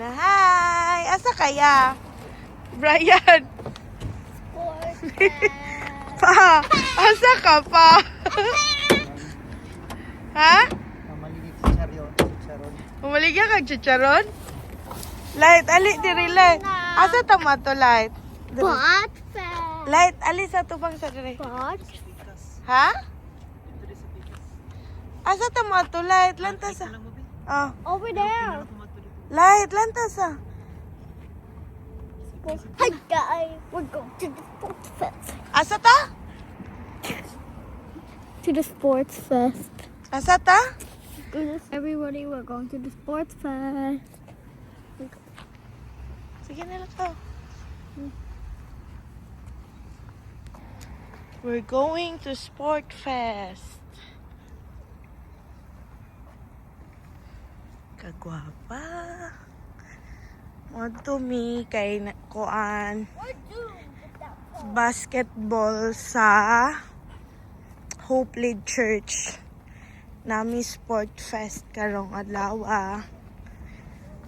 na, hi! Asa kaya? Brian! Pa! Asa ka pa? Ha? Mamaligid si Charon. Umaligya kag chicharon? Light, ali diri light. Asa tama to light? Pot fest. Light, ali sa tubang sa diri. Pot. Ha? Asa tama to light? Lantas sa. Oh, Over there. light, lantas sa. Hi guys, we're going to the sports fest. Asa ta? To the sports fest. Asa ta? Everybody, we're going to the sports fest. Sige na lang to. We're going to Sport Fest. Kagwapa. Mo mi kay kuan basketball sa Hope Lead Church. Nami Sport Fest karong adlaw.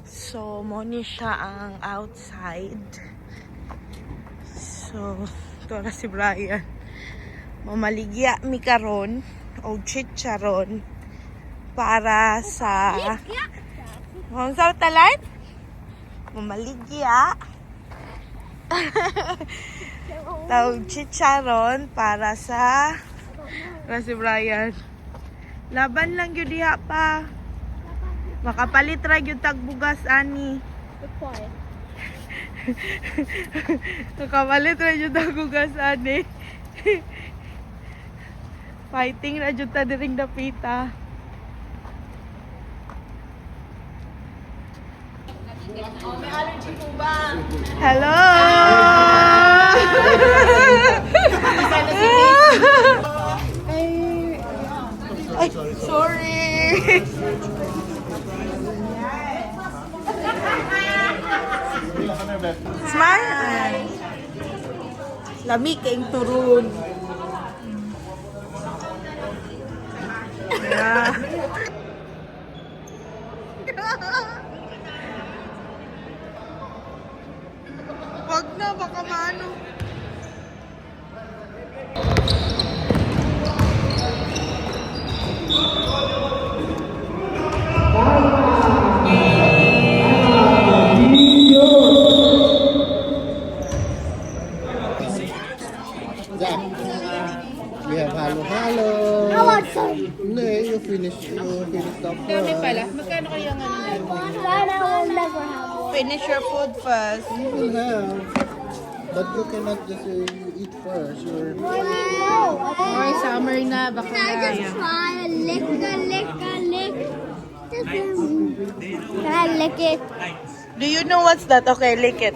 So, mo ni siya ang outside. So, ito na si Brian. Mamaligya mi karon o chicharon para sa Mong sa talan? Mamaligya. Tawag chicharon para si Brian. Laban lang yun diha pa. Makapalit ra gyud tag bugas ani. Makapalit ra gyud tag bugas ani. Fighting ra gyud ta diring dapita. Oh, may allergy po ba? Hello. Ay, sorry. Smile. Lami kayong turun. Yeah. Wag na, baka maano. Jack, we have halo-halo. I want some. No, you finish the Dami pala. Magkano kaya nga nila? Then I will never have one. Finish your food first. You will have. But you cannot just eat first. You're... Oy, summer na. Baka Can I just try a lick, a lick, a lick? Can I lick it? Do you know what's that? Okay, lick it.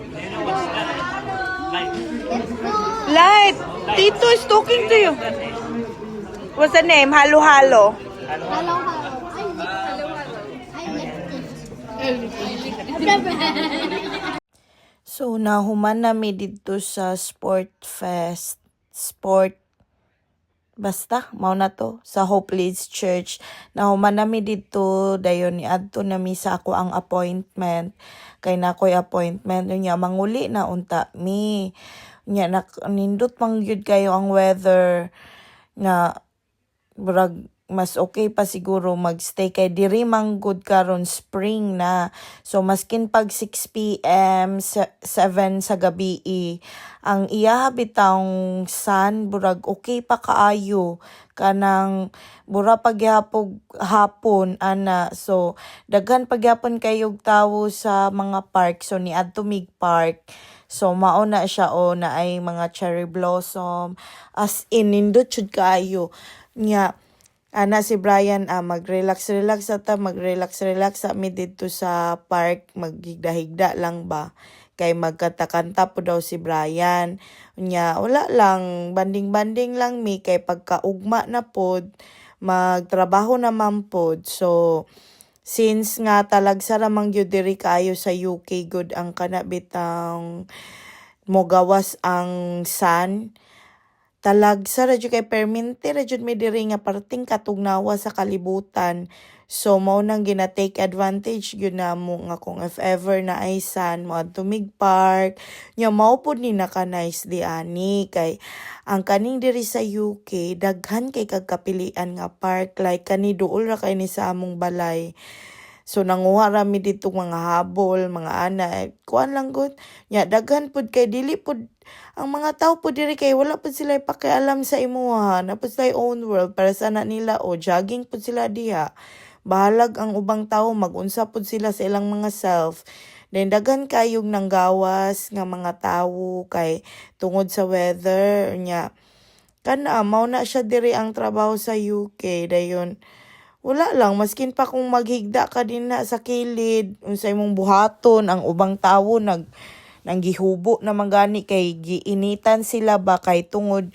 Let's go. Light! Tito is talking to you. What's the name? Halo-halo. Hello, hello. I licked it. So, nahuman nami dito sa Sport Fest. Basta, mao na to. Sa Hope Leads Church. Nahuman nami dito. Dayon ni adto nami sa ako ang appointment. Kay na ako'y appointment. Nya, manguli na unta mi. Nya, nindot pang yun kayo ang weather. Nga, brag, mas okay pa siguro magstay kay diri mang good karon spring na. So maskin pag 6 PM 7 sa gabi ang iya bitang sun burag okay pa kaayo kanang bura pagyapog hapon ana. So daghan pagyapon kayog tawo sa mga park, so ni adto mig park. So mao na siya na ay mga cherry blossom as in nindot jud kaayo nya. Ana si Brian mag-relax sa mi dito sa park, maghigda-higda lang ba kay magkanta-kanta po daw si Brian. Nya wala lang, banding-banding lang mi kay pagkaugma na pod magtrabaho naman pod. So since nga talagsa ramang gyud diri kayo sa UK good ang kanabitang mogawas ang sun. talag sa radyo kay permente radyo mi diri nga parting katugnawa sa kalibutan. So mao nang gina-take advantage gyud namo nga kung if ever na ay san mo adto mig park nya mao pud ni naka-nice di ani kay ang kaning diri sa UK daghan kay kagkapilian nga park like kani duol ra kay ni sa among balay. So nanguha rami dito mga habol, mga ana, kuan lang gud. Nya daghan pud kay dili pud ang mga tao pud diri kay wala pud sila pakialam sa imuha, na pud sila own world para sa na nila o jogging pud sila diha. Bahalag ang ubang tao mag-unsa pud sila sa ilang mga self. Then daghan kayong nanggawas nga mga tawo kay tungod sa weather nya. Kana mao na siya diri ang trabaho sa UK dayon. Wala lang, maskin pa kung maghigda ka din na sa kilid, unsay mong buhaton, ang ubang tawo nanggihubo na gani kay giinitan sila ba kay tungod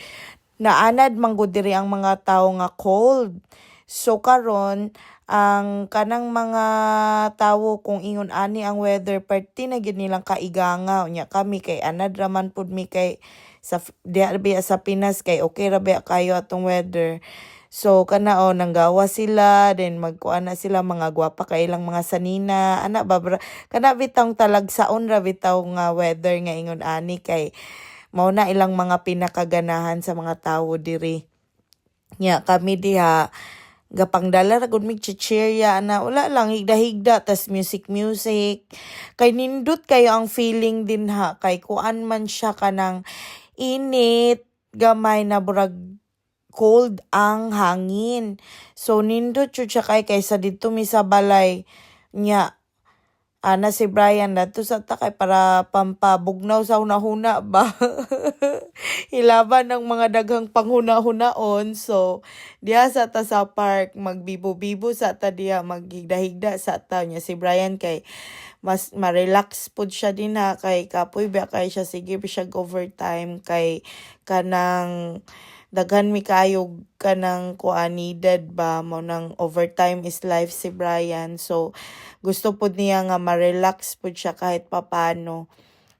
naanad manggod diri ang mga tawo nga cold. So karon ang kanang mga tawo kung ingon ani ang weather party na gid nilang kaiganga unya kami kay anad raman pud mi kay sa diha sa Pinas kay okay ra ba kayo atong weather. So kana nanggawa sila then magkuan na sila mga gwapa kay ilang mga sanina ana ba kana bitang talagsaon ra bitaw nga weather nga ingon ani kay mao na ilang mga pinakaganahan sa mga tawo diri. Nya kami diha gapangdala ra gud mig chichirya na wala lang higda-higda tas music kay nindot kayo ang feeling din ha kay kuan man siya kanang init gamay na burag cold ang hangin. So nindot jud siya kaysa dito mi sa balay nya ana si Brian dato sa takay para pampabugnaw sa hunahuna ba. Hilaban ng mga daghang panghuna-hunaon. So diha sa ta sa park magbibo-bibo sa ta diha maghigda-higda sa ta nya si Brian kay mas ma-relax pud siya din ha kay kapoy ba kay siya sige siya overtime kay kanang daghan mi kayo kanang kuan needed ba mo nang overtime is life si Brian. So gusto pud niya nga ma-relax pud siya kahit papano.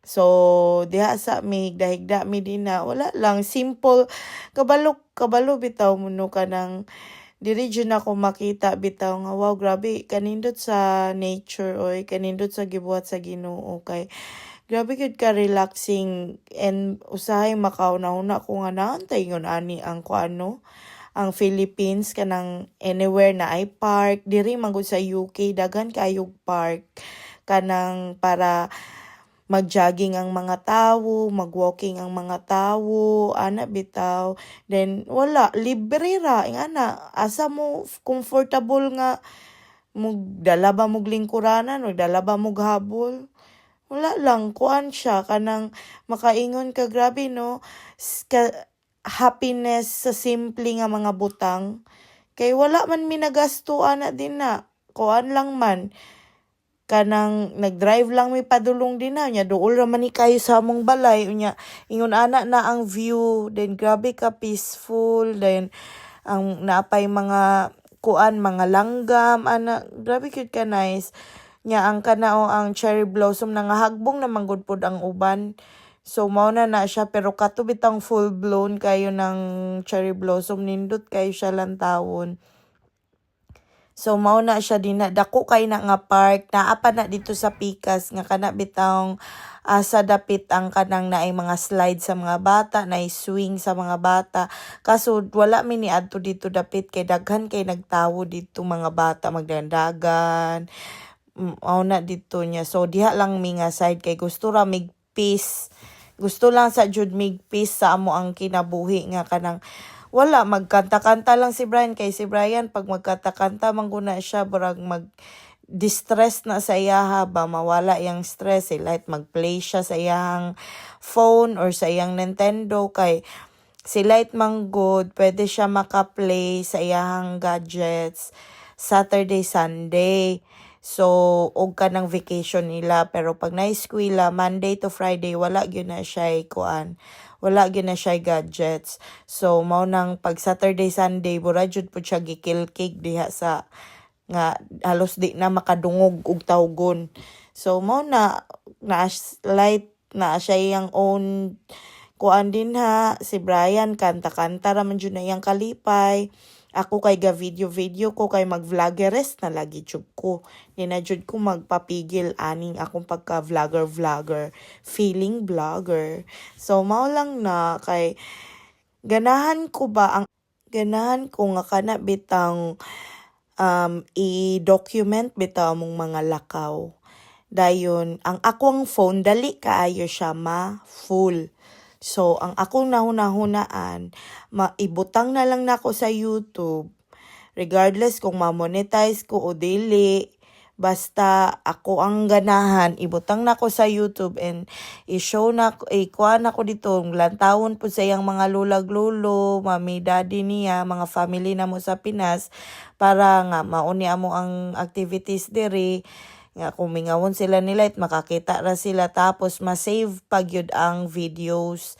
So diha sa mi higda mi din na wala lang simple kabalo bitaw muno kanang diri jud ako makita bitaw nga wow grabe kanindot sa nature oy kanindot sa gibuhat sa Ginoo kay grabe gud ka relaxing and usahay makauna-una ko nga naantay ngon ani ang kuano ang Philippines kanang anywhere na ay park diri man gud sa UK daghan kayog park kanang para mag-jogging ang mga tawo, mag-walking ang mga tawo, ana bitaw. Then wala libre ra ingana asa mo comfortable nga dala ba mog lingkuranan o dala ba mog habol. Wala lang, kuan siya, kanang makaingon ka, grabe no, happiness sa simple nga mga butang. Kay wala man minagastuan na din na, kuan lang man, kanang nag-drive lang may padulong din na, nya dool raman ni kayo sa among balay, nya ingon ana na ang view, then grabe ka peaceful, then ang naapay mga kuan, mga langgam, ana, grabe cute ka nice. Nya ang kanao ang cherry blossom na nga hagbong na manggod pod ang uban. So mao na siya pero kato bitang full blown kayo ng cherry blossom nindot kayo siya lantawon. So mao na siya din na dako kay na nga park naa pa na dito sa Pikas nga kana bitang sa dapit ang kanang naay mga slide sa mga bata, naay swing sa mga bata. Kaso wala mi ni adto dito dapit kay daghan kay nagtawo dito mga bata magdandagan. Na dito niya. So diha lang mi nga side kay gusto ra mig peace. Gusto lang sa jud mig peace sa amo ang kinabuhi nga kanang wala magkanta-kanta lang si Brian kay si Brian pag magkanta-kanta mangguna siya burag distress na sa iyaha ba mawala yang stress light magplay siya sa iyang phone or sa iyang Nintendo kay si light manggod pwede siya maka-play sa iyang gadgets Saturday Sunday. So, og ka ng vacation nila. Pero pag na-eskwela, Monday to Friday, wala gyud na siya kuan. Wala gyud na siya gadgets. So, mao nang pag Saturday, Sunday, bura jud po siya gikilkig diha sa nga halos di na makadungog og tawgon. So, mao na light na siya iyang own kuan din ha, si Brian kanta-kanta raman jud na iyang kalipay. Ako kay ga video ko kay mag-vloggeres na lagi jud ko. Di na jud ko magpapigil aning akong pagka-vlogger, feeling vlogger. So mao lang na kay ganahan ko nga kana bitang i-document bitaw mong mga lakaw. Dayon, ang akong phone, dali kaayo siya full. So, ang akong nahuna-hunaan, maibutang na lang nako sa YouTube. Regardless kung ma-monetize ko o dili, basta ako ang ganahan, ibutang nako sa YouTube and i-show na, ikuha na ko dito, lantawon po sa iyang mga lulag-lulo, mami, daddy niya, mga family na mo sa Pinas, para nga mauni amo ang activities diri, nga kung mingawon sila nila at makakita ra sila tapos ma-save pag yun ang videos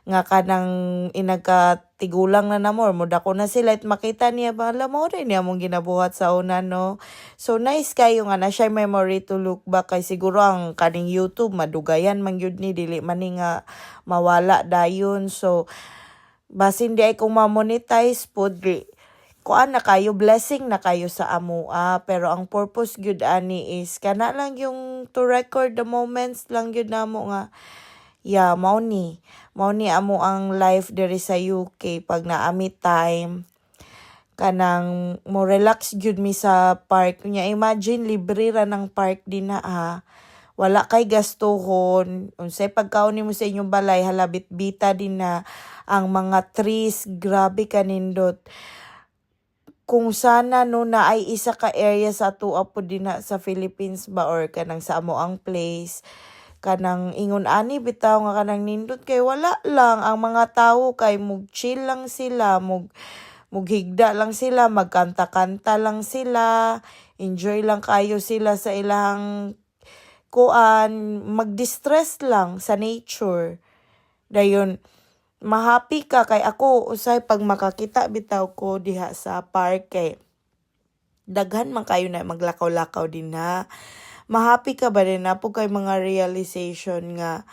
nga kanang inagkatigulang na namor mo dako na sila at makita niya ba alam mo rin niya mong ginabuhat sa una no. So nice kayo nga na siya memory to look back kay siguro ang kaning YouTube madugayan man yun ni dili man ni nga mawala dayon. So basin di ay kung ma-monetize po di kuan na kayo, blessing na kayo sa amua. Pero ang purpose gyud ani is kana lang yung to record the moments lang gyud namo nga. Yeah, mao ni amo ang life diri sa UK pag naami time. Kanang mo relax gyud mi sa park. Nya imagine libre ra ng park din na ha. Wala kay gastuhon. Unsay pagkaon nimo sa inyong balay halabit-bita din na ang mga trees grabe kanindot. Kung sana no na ay isa ka area sa atua po din na sa Philippines ba or kanang sa amo ang place kanang ingon ani bitaw nga kanang nindot kay wala lang ang mga tawo kay mug chill lang sila mughigda lang sila magkanta-kanta lang sila enjoy lang kayo sila sa ilang kuan mag-distress lang sa nature dayon mahappy ka kay ako usay pag makakita bitaw ko diha sa park kay daghan man kayo na maglakaw-lakaw din na mahappy ka ba din na po kay mga realization nga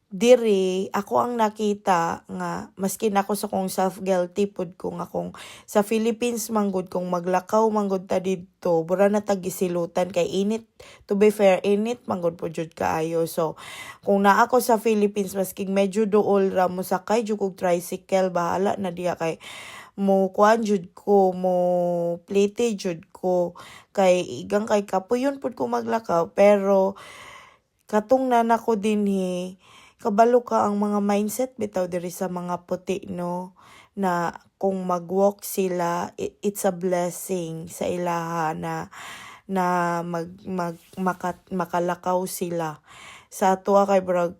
diri ako ang nakita nga maskin ako sa kong self-guilty pud ko nga kung sa Philippines manggod kung maglakaw manggod ta didto bura na tagisilutan kay init to be fair init manggod po jud kaayo. So kung naa ako sa Philippines masking medyo duol ra mo sakay jud kog tricycle bahala na diya kay mo kuan jud ko mo plate jud ko kay igang kay kapuyon pud ko maglakaw pero katong nanako dinhi kabalo ka ang mga mindset bitaw diri sa mga puti no na kung mag-walk sila it's a blessing sa ilaha na makalakaw sila sa atua kay brag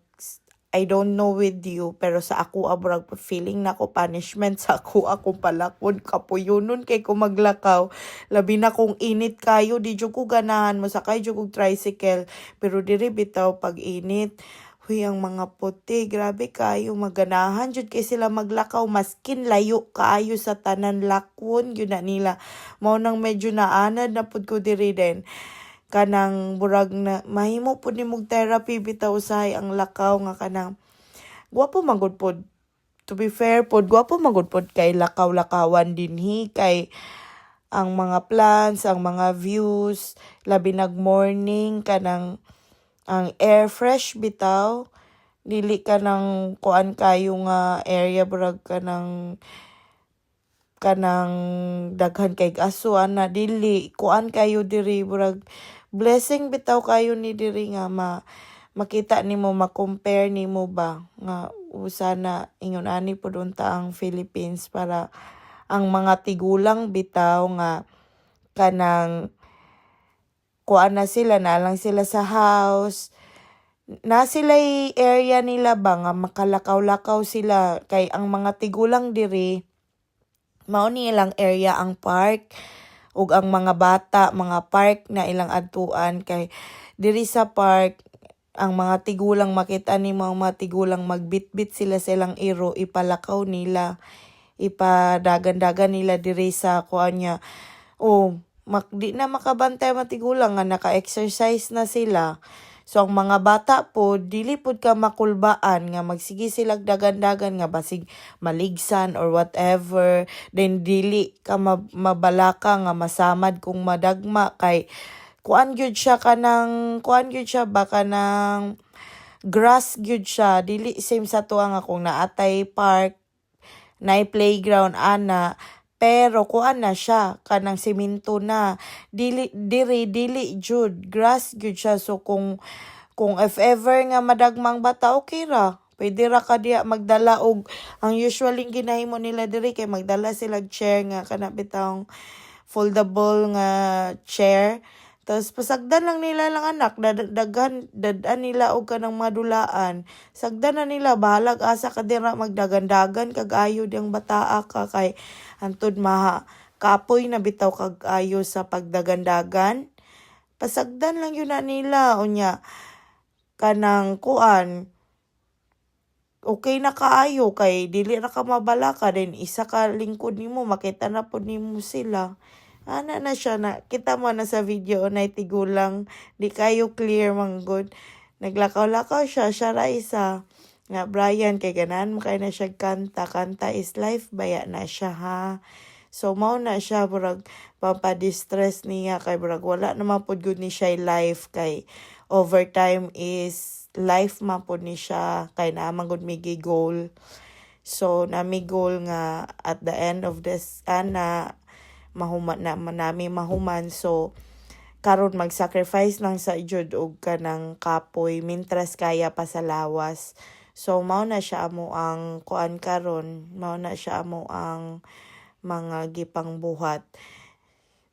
I don't know with you pero sa ako brag feeling na ko punishment sa ako palakon kapuyonon kay ko maglakaw labi na kung init kayo di jud ko ganahan mo sakay jud kog tricycle pero diri bitaw pag init huy, ang mga puti, grabe kayo, maganahan jud kay sila maglakaw, maskin layo kaayo sa tanan lakwon, yun na nila. Mao nang medyo naanad na pud ko diri din. Kanang burag na, mahimo pud ni mog therapy, bitaw usahay ang lakaw nga kanang, gwapo magud pod. To be fair pod, gwapo magud pod kay lakaw-lakawan dinhi, kay ang mga plants, ang mga views, labi nag morning, kanang, ang air fresh bitaw dili ka ng kuan kayo nga area brag kanang daghan kay aso ana dili kuan kayo diri brag blessing bitaw kayo ni diri nga makita nimo ma-compare nimo ba nga sana ingon ani pud unta ang Philippines para ang mga tigulang bitaw nga kanang kuan na sila na lang sila sa house na sila area nila ba nga makalakaw-lakaw sila kay ang mga tigulang diri mao ni ilang area ang park ug ang mga bata mga park na ilang adtuan kay diri sa park ang mga tigulang makita ni mga tigulang magbitbit sila sa ilang iro ipalakaw nila ipadagan-dagan nila diri sa kuan niya di na makabantay matigulang nga naka-exercise na sila. So ang mga bata po dili pud ka makulbaan nga magsige sila dagan-dagan nga basig maligsan or whatever, then dili ka mabalaka nga masamad kung madagma kay kuan gyud siya baka ng grass gyud siya, dili same sa tuwa nga kung naatay park na playground ana, pero kuan na siya kanang semento na, dili jud grass jud siya. So kung if ever nga madagmang bata, okay ra, pwede ra ka diya magdala og ang usually ginahimo nila diri kay magdala sila chair nga kana bitang foldable nga chair. Tapos pasagdan lang nila lang anak, dadan nila og kanang madulaan. Sagdan na nila, bahalag asa ka dira magdagan-dagan kag ayo diyang bataa ka kay antud kapoy na bitaw kag ayo sa pagdagan-dagan. Pasagdan lang yun na nila unya kanang kuan. Okay na kaayo kay dili ra ka mabala ka din isa ka lingkod nimo makita na pud nimo sila. Ana na siya na kita mo na sa video na tigulang di kayo clear manggod. Naglakaw-lakaw siya ra isa. Nga Brian kay ganahan mo kay na siya kanta is life baya na siya ha. So mao na siya burag pampa-distress niya kay burag wala naman pud gud ni siya life kay overtime is life man pud ni siya kay naman gud may goal. So nami goal nga at the end of this mahuman na nami mahuman. So karon mag-sacrifice lang sa jud og kanang kapoy mintras kaya pa sa lawas. So mao na siya amo ang kuan karon, mao na siya amo ang mga gipang buhat.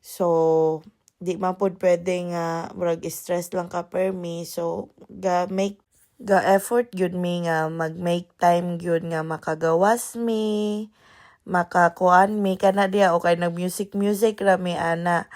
So di man pud pwede nga murag stress lang ka permi. So ga effort gyud mi nga mag-make time gyud nga makagawas mi, makakuan mi kana diya o kay nag-music ra mi ana.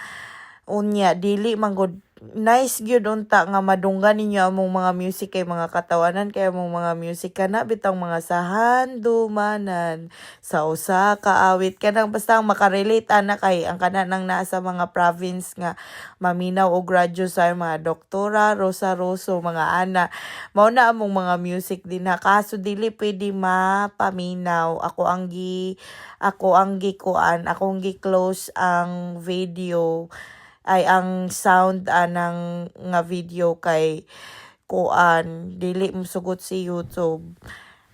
Unya dili man gud nice gyud unta nga madunggan ninyo among mga music kay mga katawanan kay among mga music kana bitang mga sahan dumanan sa usa ka awit kanang basta makarelate ana kay ang kana nang nasa mga province nga maminaw og radyo sa mga doktora Rosa Rosso mga ana mao na among mga music din ha, kaso dili pwede mapaminaw. Akong gi-close ang video ay ang sound anang nga video kay kuan dili masugot si YouTube,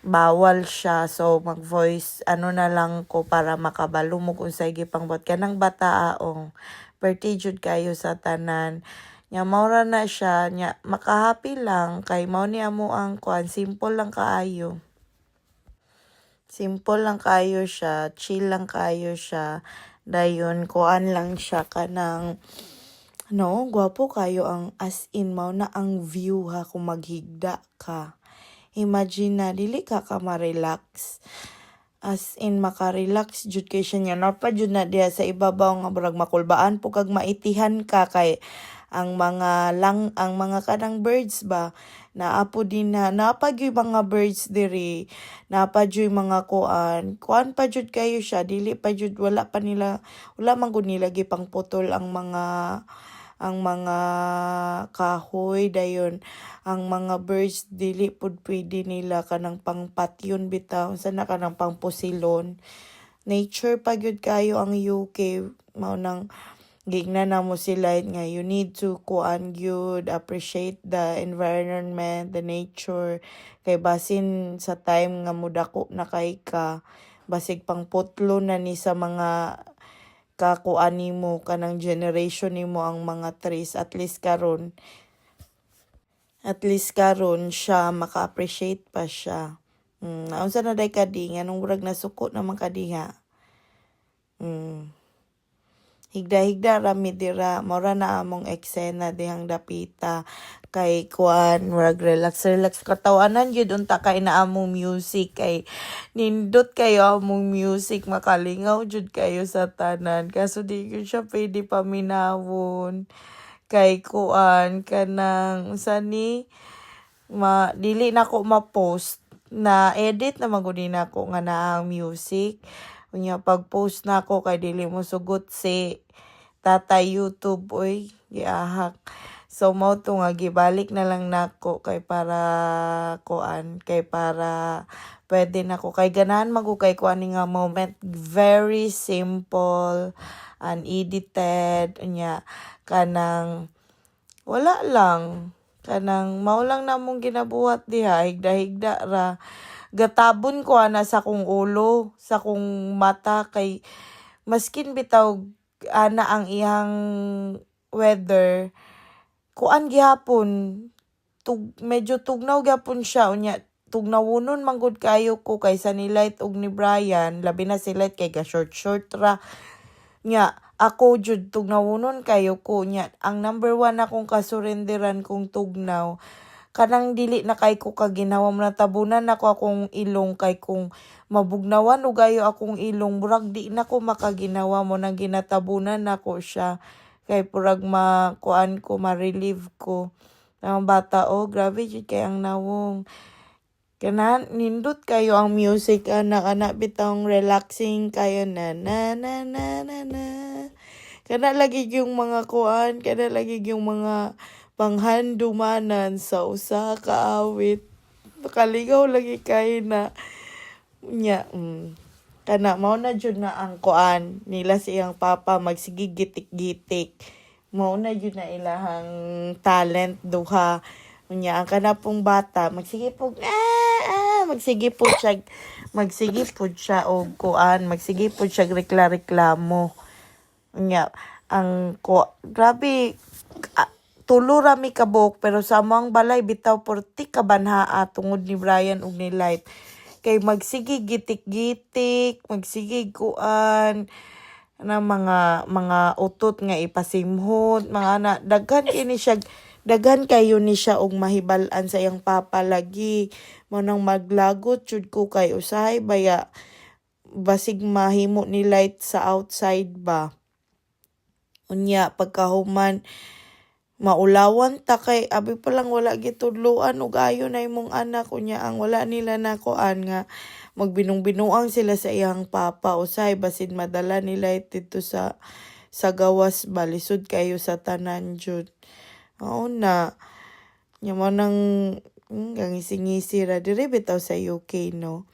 bawal siya. So mag voice na lang ko para makabalo mo kung sa gipang kanang bataong birthday jud kayo sa tanan nya maura na siya nya makahappy lang kay mao ni amo ang kuan, simple lang kaayo siya, chill lang kaayo siya. Dayon kuan lang siya kanang gwapo kayo ang as in mao na ang view ha kung maghigda ka. Imagine na dili ka ma-relax. As in makarelax jud kay siya nya napa jud na diya sa ibabaw nga murag makulbaan po kag maitihan ka kay ang mga kanang birds ba naapo din na napagyoy mga birds diri, napadyoy mga kuan pa jud kayo siya, dili pa jud wala man gud nila gipang putol ang mga kahoy. Dayon ang mga birds dili pud pwede nila kanang pangpatyon bitaw sana kanang pangpusilon. Nature pa gyud kayo ang UK, mao nang gigna na mo sila nga you need to kuan gyud appreciate the environment, the nature kay basin sa time nga mudako na kay ka basig pangputlo na ni sa mga kakuan nimo kanang generation nimo ang mga trees. At least karon siya maka-appreciate pa siya. Naunsa na day kadi nganong murag nasuko naman kadiha. Higda-higda rami dira, mora na among eksena dihang dapita kay kuan murag relax katawanan gyud unta kay na among music kay nindot kayo among music, makalingaw jud kayo sa tanan. Kaso di gyud siya pwede paminawon kay kuan kanang dili na ko ma-post na edit na magudi na ko nga na ang music. Unya pag-post na ako kay dili mo sugot si Tata YouTube giahak. So mao to nga gibalik na lang nako kay para kuan, kay para pwede nako kay ganahan magukay ko ani nga moment, very simple, unedited nya kanang wala lang, kanang mao lang namong ginabuhat diha, higda-higda ra. Gatabon ko ana sa kong ulo, sa kong mata kay maskin bitaw ana ang iyang weather, kuan gihapon, medyo tugnaw gyapon siya unya. Tugnawunon manggod kayo ko kaysa ni Light ug ni Brian, labi na si Light kay ga short ra nya. Ako jud tugnawunon kayo ko nya. Ang number 1 akong kasurenderan kong tugnaw kanang dili na kay ko kaginawa mo na tabunan ako akong ilong kay kung mabugnawan o gayo akong ilong murag di na ko makaginawa mo nang ginatabunan nako siya kay purag makuan ko ma-relieve ko ang bata. Grabe jud kay ang nawong kanan nindot kayo ang music anak bitong relaxing kayo na na na na na na. Kana lagi yung mga kuan, kana lagi yung mga panghandumanan sa usa ka awit. Nakaligaw lagi kay na nya. Kana mao na jud na ang kuan nila sa iyang papa magsige gitik-gitik. Mao na jud na ilahang talent duha. Unya ang kana pong bata magsige po magsige po siya og kuan, magsige po siya reklamo. Unya ang grabe tulo ra mi kabok pero sa among balay bitaw porti ka banhaa tungod ni Brian ug ni Light kay magsige gitik-gitik, magsige kuan na mga utot nga ipasimhot, mga ana daghan kayo ni siya og mahibal-an sa iyang papa lagi. Mo nang maglagot jud ko kay usahay baya basig mahimo ni Light sa outside ba. Unya pagkahuman maulawan ta kay abi pa lang wala gitudloan ug ayo na imong anak unya ang wala nila nakuan nga magbinung-binuang sila sa iyang papa usay basin madala nila dito sa gawas balisod kayo sa tanan jud. Mao na nya mo nang gangisi-ngisi ra diri bitaw sa UK no.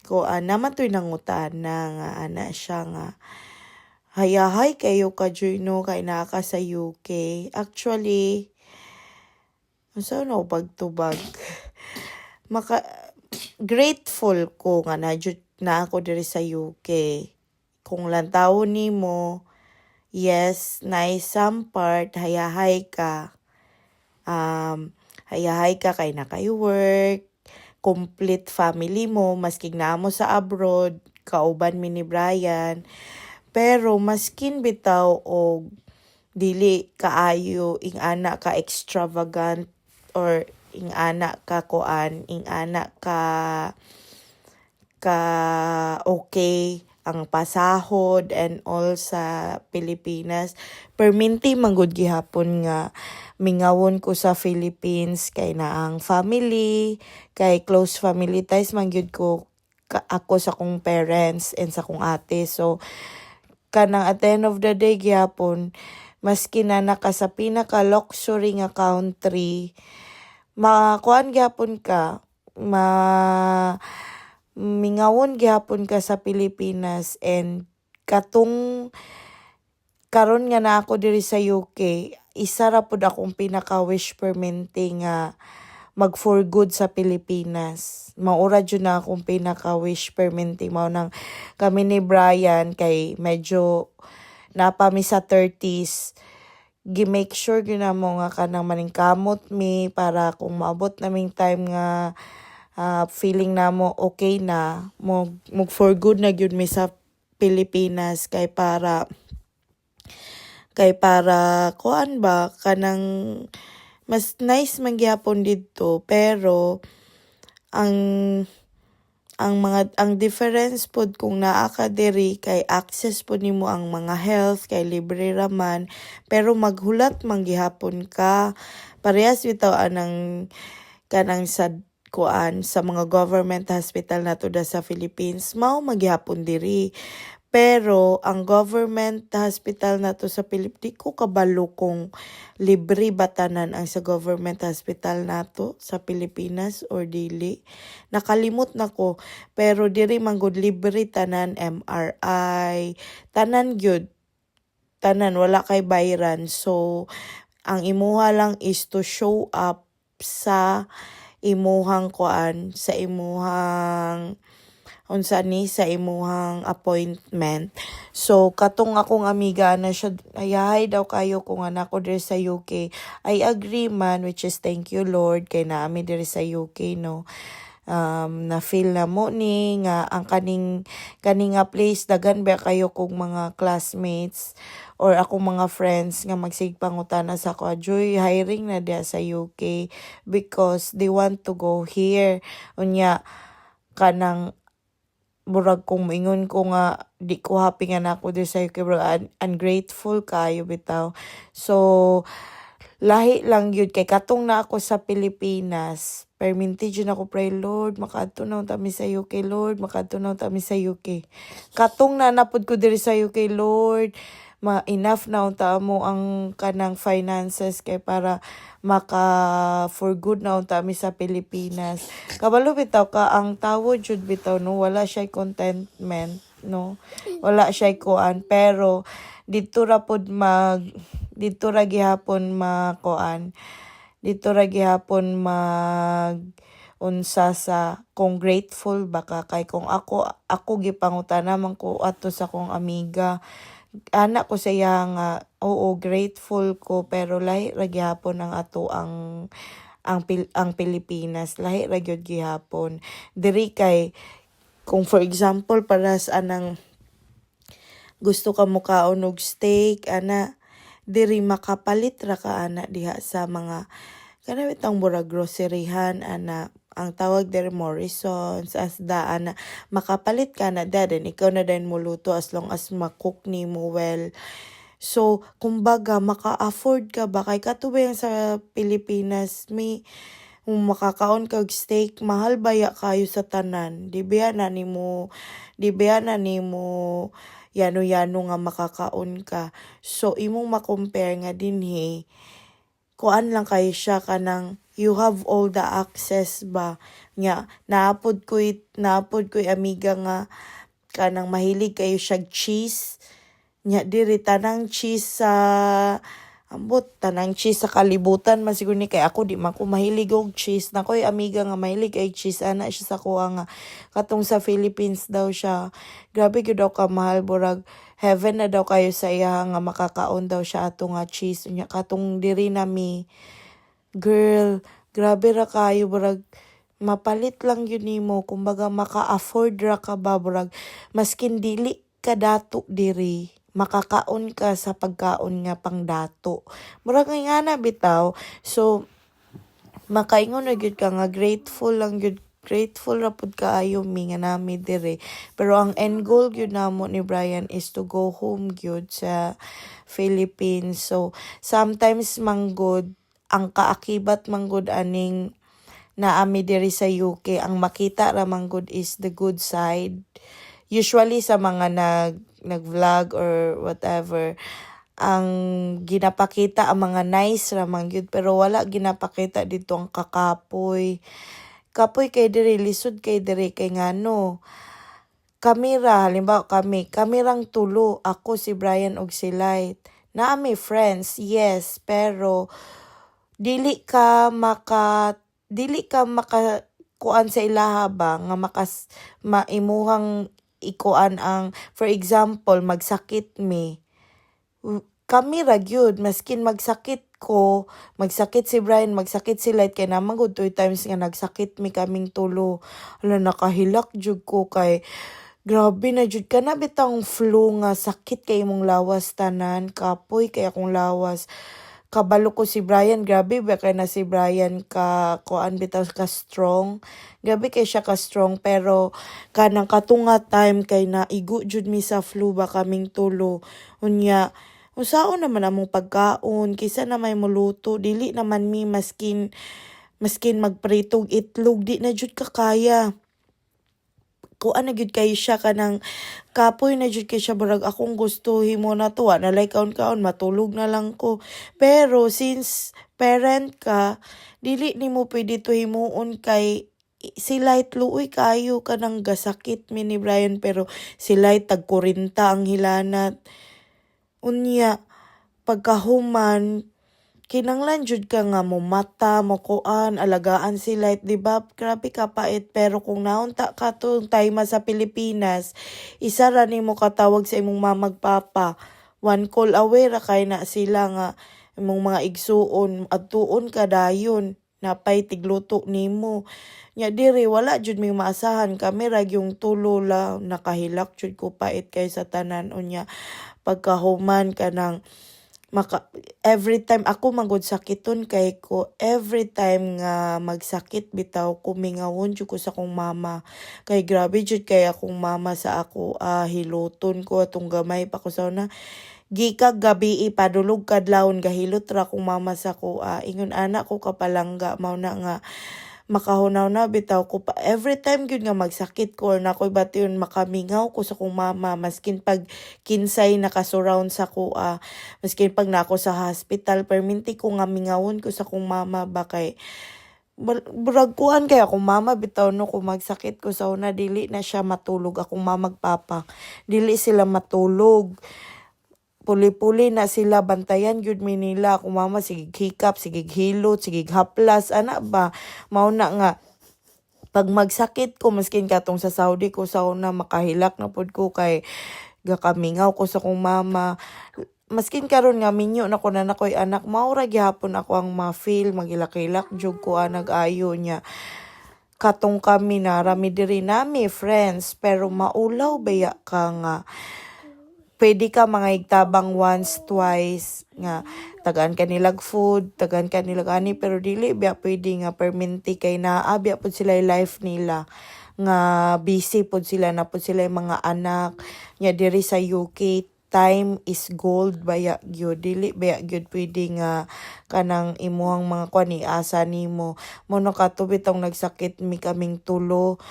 Ko naman to'y nangutana nga ana siya nga hayahay kayo ka no kay naa ka sa UK. Actually, unsa na pagtubag? Grateful ko nga na ako diri sa UK. Kung lantawon nimo, yes, nice some part hayahay ka. Hayahay ka kay na kayo work, complete family mo, masking na mo sa abroad, kauban mi ni Brian. Pero maskin bitaw og dili kaayo ing ana ka extravagant or ing ana ka kuan, ing ana ka okay ang pasahod and all sa Pilipinas. Perminti manggod gihapon nga mingawon ko sa Philippines kay na ang family, kay close family ties mangyud ko ako sa kong parents and sa kong ate. So kanang at the end of the day gihapon maski na naka sa pinaka luxury nga country makuan gihapon ka mingawon gihapon ka sa Pilipinas. And katong karon nga na ako diri sa UK, isa ra pud akong pinaka wish perminti nga mag for good sa Pilipinas. Maura jud na akong pinaka wish perminti mao nang kami ni Brian kay medyo napami sa 30s. Gi-make sure gyud na mo nga kanang maningkamot mi para kung maabot naming time nga feeling na mo okay na mo for good na gyud mi sa Pilipinas kay para kuan ba kanang mas nice man gyapon didto. Pero ang difference pod kung naa ka diri kay access pod nimo ang mga health kay libre raman pero maghulat man gihapon ka. Parehas bitaw anang kanang sa kuan sa mga government hospital nato da sa Philippines mao magyapon diri. Pero ang government hospital na to sa Pilipinas, di ko kabalo kung libre ba tanan ang sa government hospital nato sa Pilipinas or dili. Nakalimot na ko, pero diri man gud libre tanan, MRI, tanan gyud, tanan wala kay bayran. So ang imuha lang is to show up sa imuhang kuan, sa imuhang sa imuhang appointment. So katong akong amiga na siya, ayahay daw kayo kung anak ko diri sa UK. I agree man, which is thank you Lord kay naami diri sa UK, no. Na feel na mo ni nga ang kaning nga place dagan ba kayo kung mga classmates or akong mga friends nga magsigpangutana sa ko, Joy, hiring na dia sa UK because they want to go here. Unya kanang murag kung moingon ko nga di ko happy nga nako diri sa UK, murag ungrateful kayo bitaw. So lahi lang yun kay katong na ako sa Pilipinas, perminti dyan ako, pray Lord makaadto na tami sa UK, Lord makaadto na tami sa UK. Katong na napod ko diri sa UK, Lord enough na unta mo ang kanang finances kay para maka for good na unta mi sa Pilipinas. Kabalo bitaw ka ang tawo jud bitaw, no, wala siya contentment, no, wala siya kuan, pero dito ra gihapon makuan, dito ra gihapon mag unsa sa kung grateful baka kay kung ako gipangutana man ko ato sa kong amiga, anak ko siya nga oo grateful ko, pero lahi ra gihapon ang ato ang Pilipinas, lahi ra gyud gihapon diri kay kung for example para sa anang gusto ka mo kaon og steak ana, diri makapalit ra ka ana diha sa mga kana bitang murag groceryhan ana, ang tawag diri Morrisons, Asda ana, makapalit ka na then ikaw na din mo luto as long as makook ni mo well. So kumbaga maka-afford ka ba kay katubay sa Pilipinas may makakaon kag steak mahal baya kayo sa tanan, di ba na nimo yano-yano nga makakaon ka. So imong makompare nga dinhi kuan lang kayo siya kanang you have all the access ba nga naapod ko'y amiga nga kanang mahilig kayo siya cheese nya diri tanang cheese sa kalibutan masiguro ni kay ako di man ko mahilig og cheese, na ko'y amiga nga mahilig ay cheese ana siya sa kuha nga katong sa Philippines daw siya, grabe gyud daw ka mahal, burag heaven na daw kayo sa iya nga makakaon daw siya ato nga cheese nya katong diri nami girl grabe ra kayo, burag mapalit lang yun nimo, kumbaga maka-afford ra ka ba, burag maskin dili ka dato diri makakaon ka sa pagkaon nga pang dato, murag nga na bitaw. So makaingon na gyud ka nga grateful ra pud kaayo mi nga nami dire, pero ang end goal gyud namo ni Brian is to go home gyud sa Philippines. So sometimes manggod ang kaakibat manggod aning naami diri sa UK, ang makita ra manggod is the good side. Usually sa mga nag-vlog or whatever, ang ginapakita ang mga nice ra man gyud, pero wala ginapakita dito ang kapoy kay diri, lisod kay diri kay ngano kamera, halimbawa kamerang tulo, ako si Brian og si Light, naami friends yes, pero dili ka maka kuan sa ilaha ba nga maimuhang ikuan ang for example magsakit mi kami ra gyud, maskin magsakit si Brian, magsakit si Light, kay naman good 2 times nga nagsakit mi kaming tulo, ala nakahilak jud ko kay grabe na jud ka na bitang flu nga sakit kay imong lawas tanan, kapoy kay akong lawas. Kabalo ko si Brian, grabe ba kay na si Brian ka kuan bitaw ka strong, grabe kay siya ka strong, pero kanang katunga time kay na igo jud mi sa flu ba kaming tulo, unya unsaon naman among pagkaon, kisa na may muluto, dili naman mi maskin magpritog itlog, di na jud ka kaya. kuan na gyud kay siya kanang kapoy na jud kay siya barag akong gusto himo na to na like kaon matulog na lang ko. Pero since parent ka, dili nimo pwede to himuon kay sila'y tluoy kayo kanang gasakit mi ni Brian pero sila'y tag 40 ang hilanat. Unya pagkahuman kinanglan jud ka nga mo mata mo kuan alagaan sila di ba grabe ka pait pero kung naunta ka tong time sa Pilipinas isa ra nimo katawag sa imong mamag papa one call away ra kay na sila nga imong mga igsuon adtuon ka dayon napay tigluto nimo nya diri wala jud may maasahan kami ra yung tulo la nakahilak jud ko pait kay sa tanan unya pagkahuman kanang every time ako magud sakiton kay ko every time nga magsakit bitaw kumingawon jud ko sa akong mama kay grabe jud kay akong mama sa ako hiluton ko atong gamay pa ko sa una gikag gabi ipadulog kadlawon gahilot ra akong mama sa ko ingon anak ko kapalangga mao na nga makahunaw na bitaw ko pa every time gyud nga magsakit ko or nakoy bation makamingaw ko sa kong mama maskin pag kinsay nakasurround sa ko maskin pag nako sa hospital perminti ko nga mingawon ko sa kong mama ba kay buragkuan kay akong mama bitaw no kung magsakit ko sa una dili na siya matulog akong mamag papa dili sila matulog puli-puli na sila bantayan gyud mi nila kung mama sige hikap sige hilot sige haplas ana ba mao na nga pag magsakit ko maskin katong sa Saudi ko sa una makahilak na pud ko kay gakamingaw ko sa kong mama maskin karon nga minyo na ko na nakoy anak mao ra gyapon ako ang ma-feel magilak-ilak jud ko nag-ayo niya katong kami na rami diri nami friends pero maulaw baya ka nga pwede ka mga igtabang once, twice, nga tagaan ka nilag food, tagaan ka nilag ani, pero dili biya pwede nga perminti kay biya po sila life nila, nga busy po sila, na po sila mga anak, nga diri sa UK, time is gold baya gyud dili baya gyud pwede nga kanang imuhang mga kwani asa nimo mo no katubitong nagsakit mi kaming tulo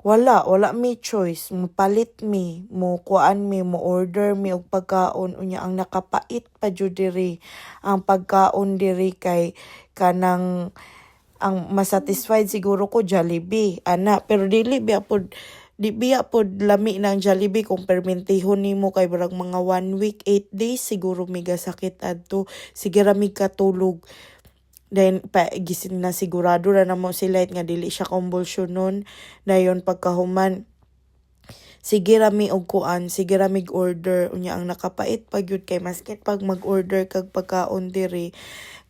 wala mi choice mo palit mi mo kuan mi mo order mi og pagkaon unya ang nakapait pa jud diri ang pagkaon diri kay kanang ang masatisfied siguro ko Jollibee ana pero dili biya pod lami ng Jollibee kung permentihon nimo kay barag mga 1 week 8 days siguro miga sakit adto sige ra mig katulog. Then, gisin na sigurado na mo sila nga dili siya convulsionon. Dayon pagkahuman, sige rami og kuan, sige rami order. Unya ang nakapait pag yun kay masket pag mag-order kag pagkaon diri.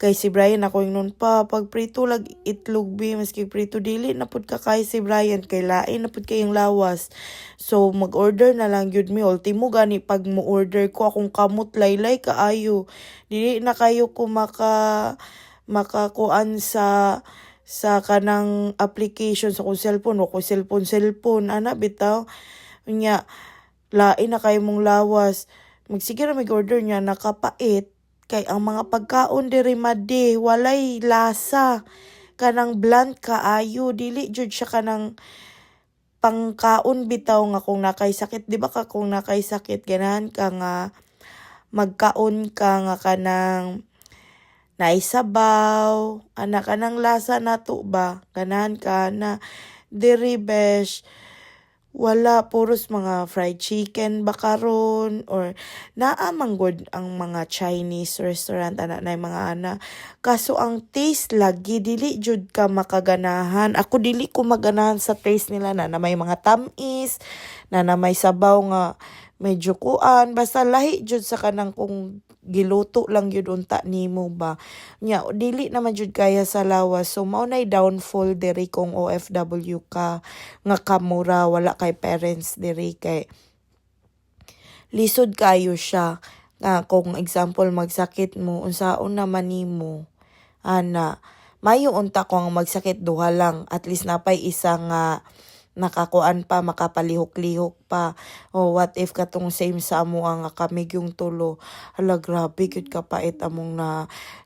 Kay si Brian ako yung nun pa, pag prito lag itlog bi, maski prito dili, napod ka kay si Brian, kay lain, napod kayong lawas. So, mag-order na lang yun mi, ultimo gani, pag mo-order ko, akong kamot laylay kaayo. Dili na kayo ko makakuan sa kanang application sa kung cellphone o kung cellphone ana bitaw nya lain na kay mong lawas magsige ra mag-order nya nakapait kay ang mga pagkaon diri madi walay lasa kanang bland kaayo dili jud siya kanang pangkaon bitaw nga kung nakay sakit di ba ka kung nakay sakit ganahan ka nga magkaon ka nga kanang naisabaw, anak ka ng lasa nato ba? Ganahan ka na, diri besh, wala, puros mga fried chicken bakaron or naamanggod ang mga Chinese restaurant, anak na mga ana. Kaso ang taste lagi, dili jud ka makaganahan. Ako dili ko maganahan sa taste nila na may mga tamis, na may sabaw nga medyo kuan, basta lahi jud sa kanang kung giluto lang yun unta nimo ba nya dili naman jud kaya sa lawas so mao nay downfall diri kung OFW ka nga kamura wala kay parents diri kay lisod kayo siya nga kung example magsakit mo unsaon naman nimo ana mayo unta ko ang magsakit duha lang at least napay isa nga nakakuan pa, makapalihok-lihok pa. O what if katong same sa amo ang kamig yung tulo. Hala, grabe gyud kapait among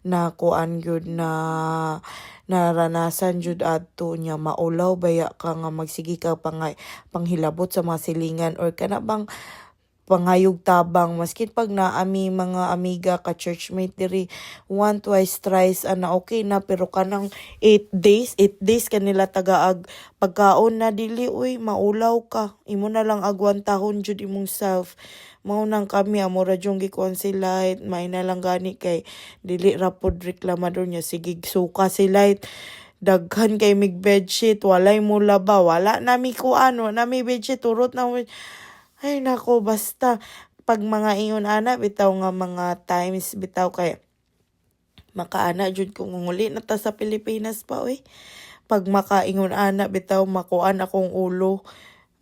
na kuan gyud na naranasan jud adto niya. Maulaw baya ka nga magsigi ka panghilabot sa mga silingan or kana bang pangayog tabang maski pag naami mga amiga ka churchmate diri one twice thrice ana okay na pero kanang 8 days kanila tagaag pagkaon na dili uy maulaw ka imo na lang agwantahon jud imong self mao nang kami amo ra jung gikuan sila may na lang gani kay dili ra pod reklamador niya sige suka sila daghan kay mig bedsheet walay mula ba wala nami kuan nami bedsheet turot na ay nako basta pag mga ingon ana bitaw nga mga times bitaw kay makaana jud ko nguli na ta sa Pilipinas pa oy pag makaingon ana bitaw makuan akong ulo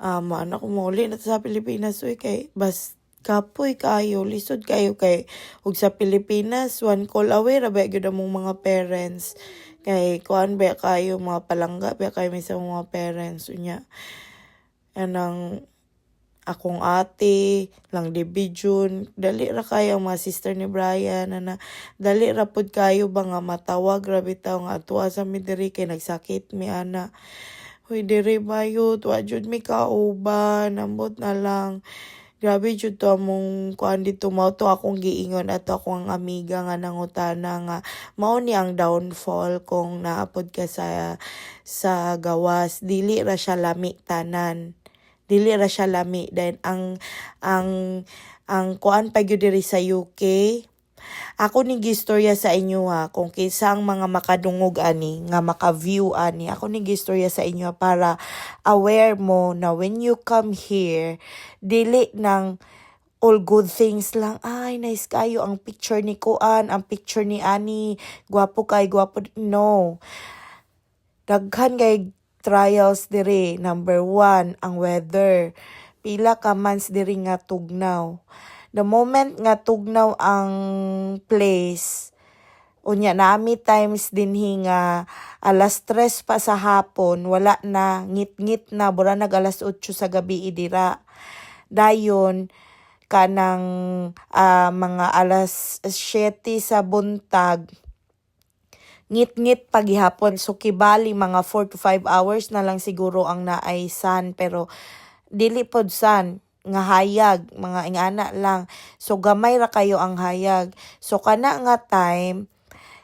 maana ko muli na ta sa Pilipinas oy kay bas kapoy kayo lisod kayo kay ug sa Pilipinas one call away ra ba gyud among mga parents kay kuan ba kayo mga palangga ba kayo may sa mga parents unya anang akong ate, lang division, dali ra kayo mga sister ni Brian, dali ra pod kayo ba nga matawag, grabe tao nga tuwa sa mi diri kay nagsakit mi ana. Huy diri bayo, tuwa jud mi kauban, ambot na lang. Grabe jud to among kuan dito mao to akong giingon ato akong amiga nga nangutana nga mao ni ang downfall kung naapod ka sa gawas dili ra siya lami tanan. Dili ra siya lami dahil ang kuan pa gyud diri sa UK. Ako ni gistorya sa inyo ha kung kisang mga makadungog ani nga maka-view ani. Ako ni gistorya sa inyo para aware mo na when you come here dili nang all good things lang. Ay, nice kayo ang picture ni Kuan, ang picture ni Ani, gwapo kay gwapo. No. Daghan kay trials diri. Number 1, ang weather. Pila ka months diri nga tugnaw. The moment nga tugnaw ang place, unya nami times dinhi nga alas 3 pa sa hapon, wala na, ngit-ngit na, bura nag alas 8 sa gabi idira. Dayon, kanang mga alas 7 sa buntag, ngit-ngit paghihapon. So, kibali mga 4 to 5 hours na lang siguro ang naay sun. Pero, dili pod sun. Nga hayag. Mga ingana lang. So, gamay ra kayo ang hayag. So, kana nga time,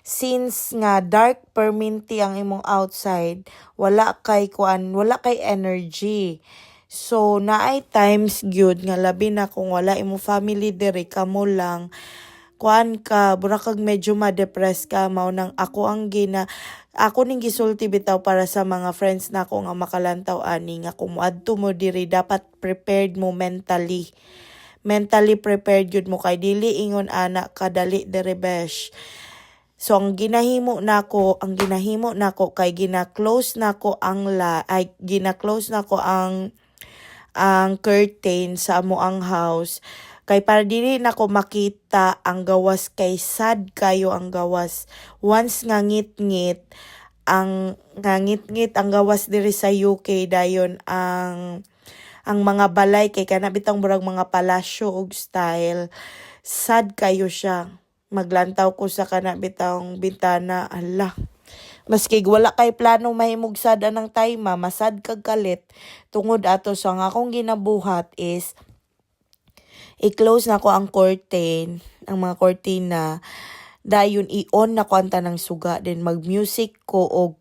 since nga dark perminti ang imong outside, wala kay energy. So, naay times gyud nga labi na kung wala imong family diri, kamo lang, kuan ka, bura kag medyo ma-depress ka, mao nang ako ning gisulti bitaw para sa mga friends nako nga makalantaw ani nga kung moadto mo diri dapat prepared mo mentally prepared jud mo kay dili ingon ana kadali diri besh. So ang ginahimo nako kay gina-close nako ang curtain sa amo ang house. Kay para dili na ko makita ang gawas kay sad kayo ang gawas. Once nga ngit-ngit ang gawas diri sa UK dayon ang mga balay kay kana bitang murag mga palasyo og style. Sad kayo siya. Maglantaw ko sa kana bitang bintana. Allah. Maski wala kay planong mahimog sad anang time masad kag kalit tungod ato so ang akong ginabuhat is i-close na ko ang curtain, ang mga cortina, dayon i-on na ko ang tanang suga, then mag-music ko og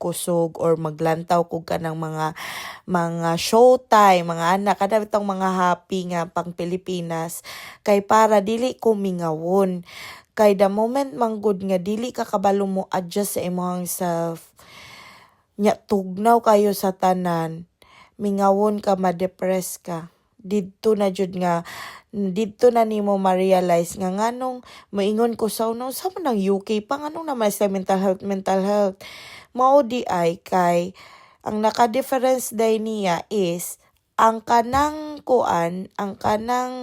kusog, or maglantaw ko ka ng mga showtime, mga anak, kada bitong mga happy nga pang Pilipinas, kay para dili ko mingawon. Kay the moment manggod nga dili ka kabalo mo adjust sa imong self, nya tugnaw kayo sa tanan, mingawon ka, ma-depress ka. Dito na nimo ma-realize nga nganong maingon ko sa nang UK pa nganong naman sa mental health mao di ay kay ang naka-difference day niya is ang kanang kanang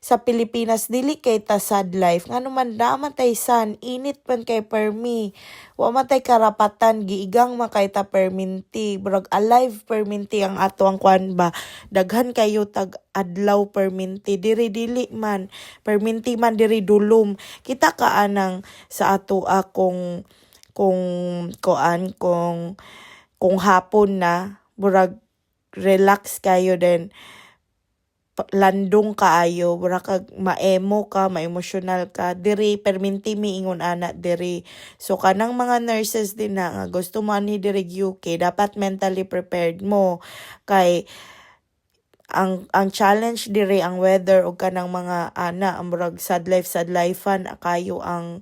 sa Pilipinas dili kay ta sad life ngano man daman tay san init man kay permi wa man tay karapatan giigang man kay ta perminti brag alive perminti ang ato ang kuan ba daghan kayo tag adlaw perminti diri dili man perminti man diri dulom kita ka anang sa ato kung kuan kung hapon na burag relax kayo then landong kaayo wala kag maemo ka ma-emotional ka diri perminti miingon ana diri so kanang mga nurses din na nga gusto mo ani diri UK dapat mentally prepared mo kay ang challenge diri ang weather o kanang mga ana ang murag sad lifean kayo ang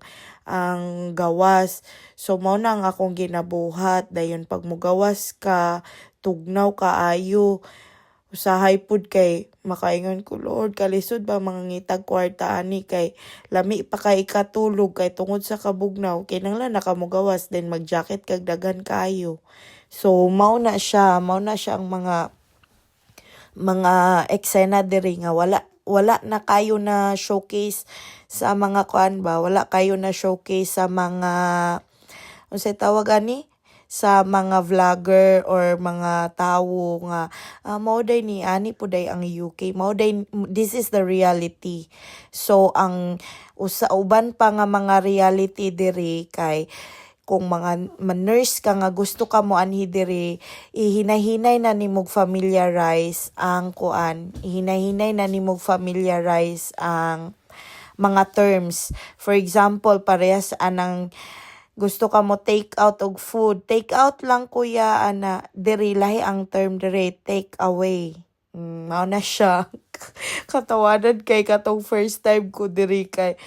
gawas so mao na ang akong ginabuhat dayon pag mugawas ka tugnaw kaayo usahay pud kay makaingon ko Lord kalisod ba mga ngitag kwarta ani kay lami pa kay ikatulog kay tungod sa kabugnaw kinahanglan nakamugawas then mag-jacket kag daghan kayo so mao na siya ang mga eksena diri nga wala na kayo na showcase sa mga kuan ba wala kayo na showcase sa mga unsay tawag ani sa mga vlogger or mga tawo nga mao day ni ani puday ang UK mao day this is the reality so ang uban pa nga mga reality diri kay kung mga nurse ka nga gusto ka mo anhi diri ihinahinay na nimog familiarize ang kuan ihinahinay na nimog familiarize ang mga terms for example parehas anang gusto ka mo take out og food take out lang kuya ana diri lahi ang term diri take away mao na siya katawanan kay katong first time ko diri kay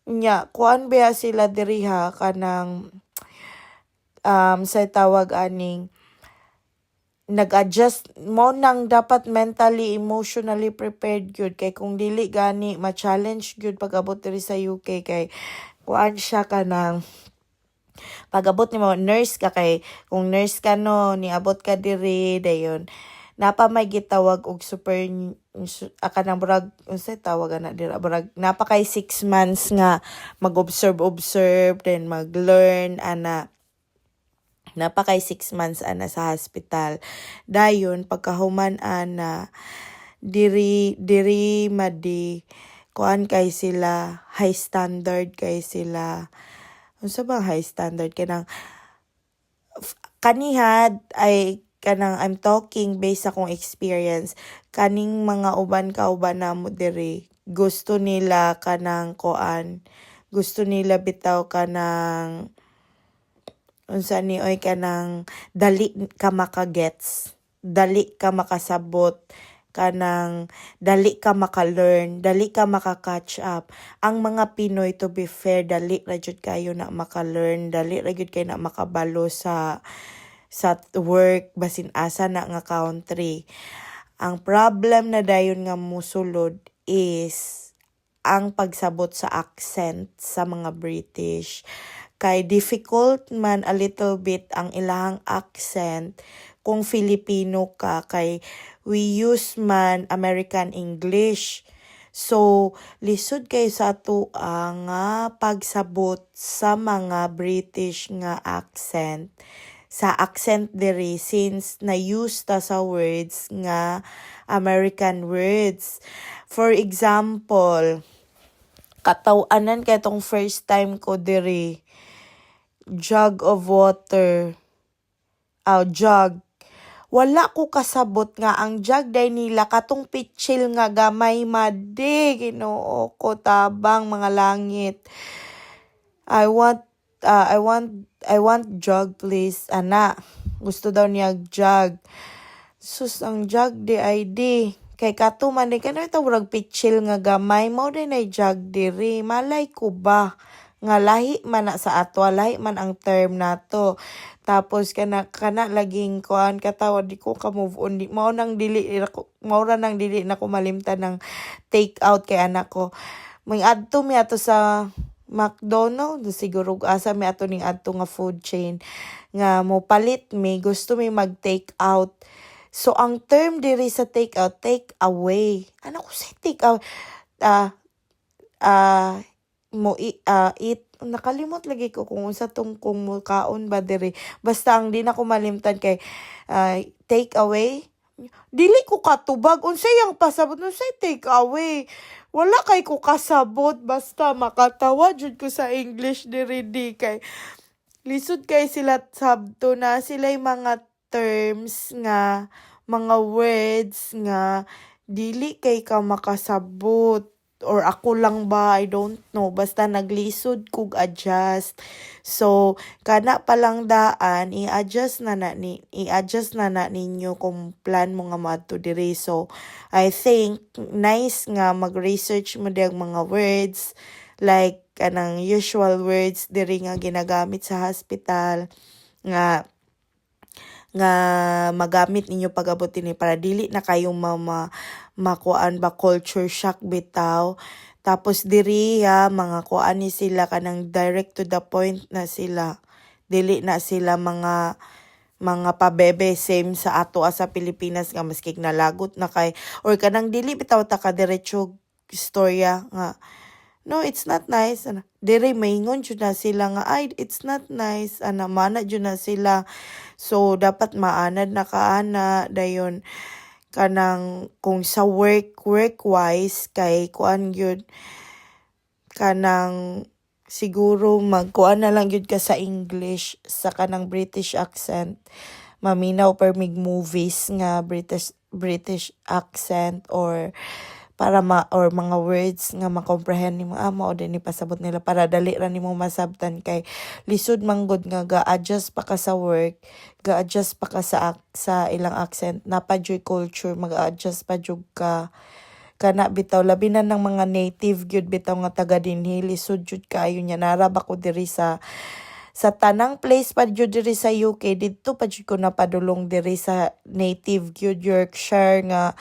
nya kuan ba sila diri ha kanang sa tawag aning nag-adjust mo nang dapat mentally emotionally prepared gyud kay kung dili gani ma-challenge gyud pag-abot diri sa UK kay kuan siya kanang pag-abot ni mo nurse ka kay kung nurse ka no niabot ka diri dayon napa may gitawag og super kanang brag unsay tawag ana dira brag napa kay 6 months nga mag-observe then mag-learn ana napa kay 6 months ana sa hospital dayon pagkahuman ana diri madi kuan kay sila high standard kay sila unsa ba high standard kanang kanihad ay kanang I'm talking based sa akong experience kaning mga uban namo diri gusto nila kanang kuan gusto nila bitaw kanang unsa ni oy kanang dali ka makagets dali ka makasabot kanang dali ka maka-learn, dali ka maka-catch up. Ang mga Pinoy, to be fair, dali ra jud kayo na maka-learn, dali ra jud kayo na makabalo sa work, basin asa na nga country. Ang problem na dayon nga musulod is ang pagsabot sa accent sa mga British. Kay difficult man a little bit ang ilahang accent kung Filipino ka kay we use man American English. So, lisod kayo sa ato nga pagsabot sa mga British nga accent. Sa accent diri since na-use ta sa words nga American words. For example, katawanan kay tong first time ko diri jug of water. Jug. Wala ko kasabot nga ang jug day nila katong pitchil nga gamay madi Ginoo ko tabang mga langit. I want jug please. Ana, gusto daw niya jug. Sus ang jug di ID. Kay kato man di kanay tawag pitchil nga gamay mao din ay jug diri. Malay ko ba nga lahi man na sa ato, lahi man ang term nato. Tapos kana laging kuan katawa di ko ka move on di mao nang dili na ko malimtan ng take out kay anak ko. May adto mi ato sa McDonald's siguro asa mi ato ning adto nga food chain nga mo palit mi gusto mi mag take out. So ang term diri sa take out, take away. Ano ko sa take out? Ah, eat, nakalimot lagi ko kung unsa tong kung kaon ba diri. Basta ang di na ko malimtan kay take away. Dili ko katubag unsay ang pasabot unsay take away. Wala kay ko kasabot basta makatawa jud ko sa English diri di kay lisod kay sila sabto na sila mga terms nga mga words nga dili kay ka makasabot or ako lang ba, I don't know. Basta naglisod kog adjust. So, kana palang daan, i-adjust na ninyo kung plan mo nga madto diri. So, I think, nice nga mag-research mo diyang mga words, like, kanang usual words diri nga ginagamit sa hospital, nga magamit ninyo pag-abot ini para dili na kayong makuan ba culture shock bitaw. Tapos diri mga kuan ni sila kanang direct to the point na sila. Dili na sila mga pabebe same sa ato sa Pilipinas nga maski nalagot na kay or kanang dili bitaw ta ka diretso istorya nga no, it's not nice. Dire maingon jud na sila nga, ay, it's not nice. Mana jud na sila. So, dapat maanad na kaana. Dayon, kanang, kung sa work-wise, kay kuan yun, kanang, siguro magkuan na lang yun ka sa English, sa kanang British accent. Maminaw per mig movies nga British accent or para or mga words nga ma-comprehend nimo mao din ni pasabot nila para dali ra nimo masabtan kay lisod manggod nga ga-adjust pa ka sa work, ga-adjust pa ka sa ilang accent, napadyoy culture, mag-adjust pa jud ka kana bitaw labi na ng mga native gyud bitaw nga taga dinhi lisod jud kaayo nya narab ako diri sa tanang place pa jud diri sa UK didto pa jud ko napadulong diri sa native gyud Yorkshire nga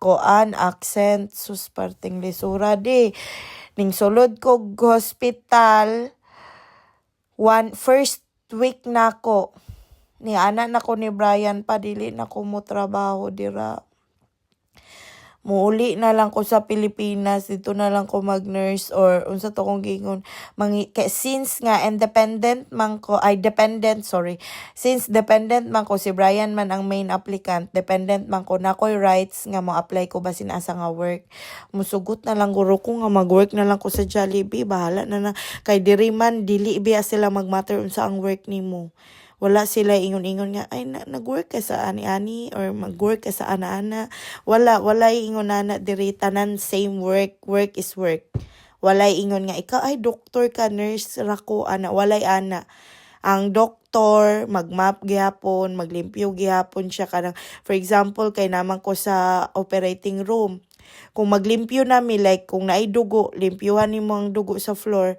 koan accent sus parting lisura di ning sulod ko hospital first week nako ni anak nako ni Brian pa dili na ko mo trabaho dira. Muuli na lang ko sa Pilipinas, dito na lang ko mag-nurse or unsa to kong gingon. Since nga dependent man ko, since dependent man ko, si Brian man ang main applicant, dependent man ko, na ko'y rights nga mo-apply ko ba sinasa nga work. Musugot na lang guro ko nga mag-work na lang ko sa Jollibee, bahala na kay diri man, dili biya sila mag-matter unsa ang work nimo. Wala sila ingon-ingon nga, ay, nag-work ka sa ani-ani or mag-work ka sa ana-ana. Wala ingon na diri tanan same work. Work is work. Wala ingon nga, ikaw ay doktor ka, nurse rako, ana. Walay ana. Ang doktor, mag-map gihapon, maglimpyo gihapon siya. Kanang, for example, kay naman ko sa operating room. Kung maglimpyo nami, like kung naay dugo, limpyuhan nimo ang dugo sa floor.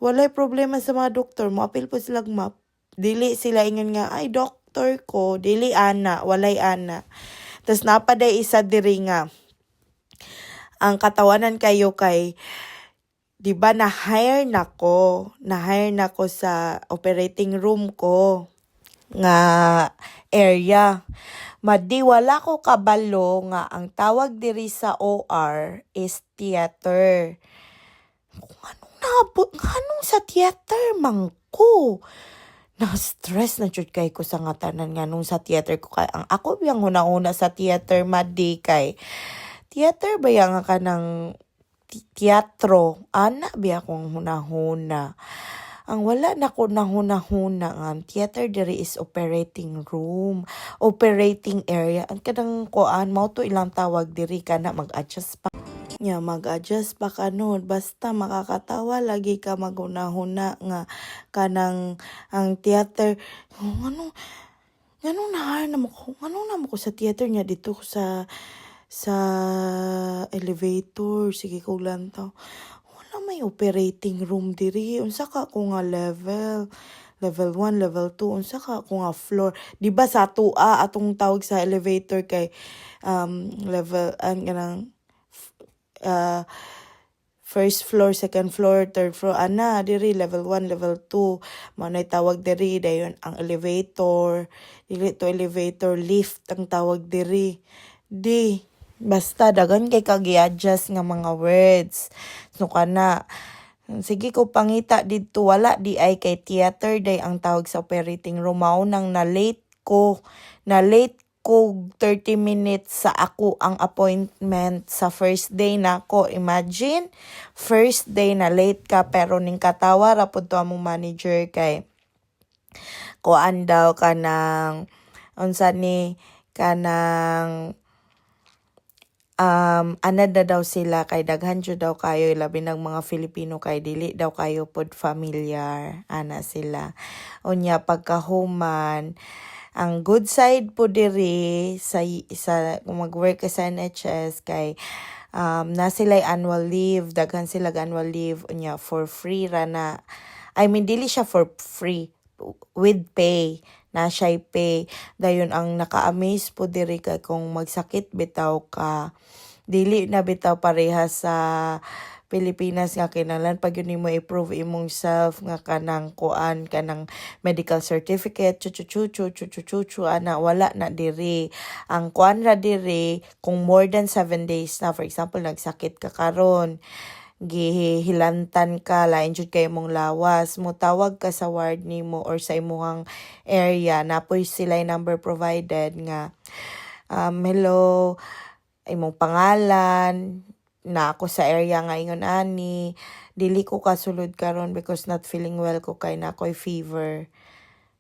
Walay problema sa mga doktor. Mo-apil po silang map. Dili sila ingon nga, ay, doktor ko. Dili ana, walay ana. Tapos napaday isa diri nga, ang katawanan kayo kay, di ba na-hire nako sa operating room ko nga area. Madi wala ko kabalo nga ang tawag diri sa OR is theater. Anong sa theater mangko? Na-stress na jud kay ko sa ngatanan nga nung sa theater ko kay ang ako biyang una sa theater madi kay theater ba yang ka ng teatro ana biya kong hunahuna ang wala na ko na hunahuna ang theater diri is operating room, operating area ang kadang kuan mao to ilang tawag diri kana mag-adjust pa mag-adjust pa ka nun. Basta makakatawa lagi ka maghuna-huna nga kanang ang theater. Anong na mo ko sa theater niya dito sa elevator. Sige ko lang tao. Wala may operating room diri. Unsa ka ko nga level 1, level 2, unsa ka ko nga floor. Di ba sa 2A atong tawag sa elevator kay level ang kanang first floor, second floor, third floor, ana, diri, level 1, level 2. Manay tawag diri, dayon ang elevator, dili to elevator, lift ang tawag diri. Di, basta, dagan kay kag-i-adjust nga mga words. So, kana, sige ko pangita dito, wala di ay kay theater day ang tawag sa operating room. Mao nang na late ko 30 minutes sa ako ang appointment sa first day na ko. Imagine, first day na late ka pero ning katawa ra pud to among manager kay kuan daw kanang unsa ni kanang ana na daw sila kay daghan jud daw kayo labi ng mga Filipino kay dili daw kayo pod familiar ana sila. Unya pagkahuman ang good side po diri sa kung mag-work ka sa NHS kay na sila annual leave, daghan sila annual leave unya for free ra na. I mean dili siya for free, with pay na siya pay. Dayon ang naka-amaze po diri kay kung magsakit bitaw ka dili na bitaw pareha sa Pilipinas nga kinahanglan pag yun mo i-prove imong self nga kanang kuan kanang medical certificate chuchu ana wala na diri. Ang kuan ra diri kung more than 7 days na, for example nagsakit ka karon gihilantan ka lain jud kay mong lawas mo tawag ka sa ward nimo or sa imong area napoy sila number provided nga hello imong pangalan na ako sa area nga ingon ani dili ko kasulod karon because not feeling well ko kay na ako'y fever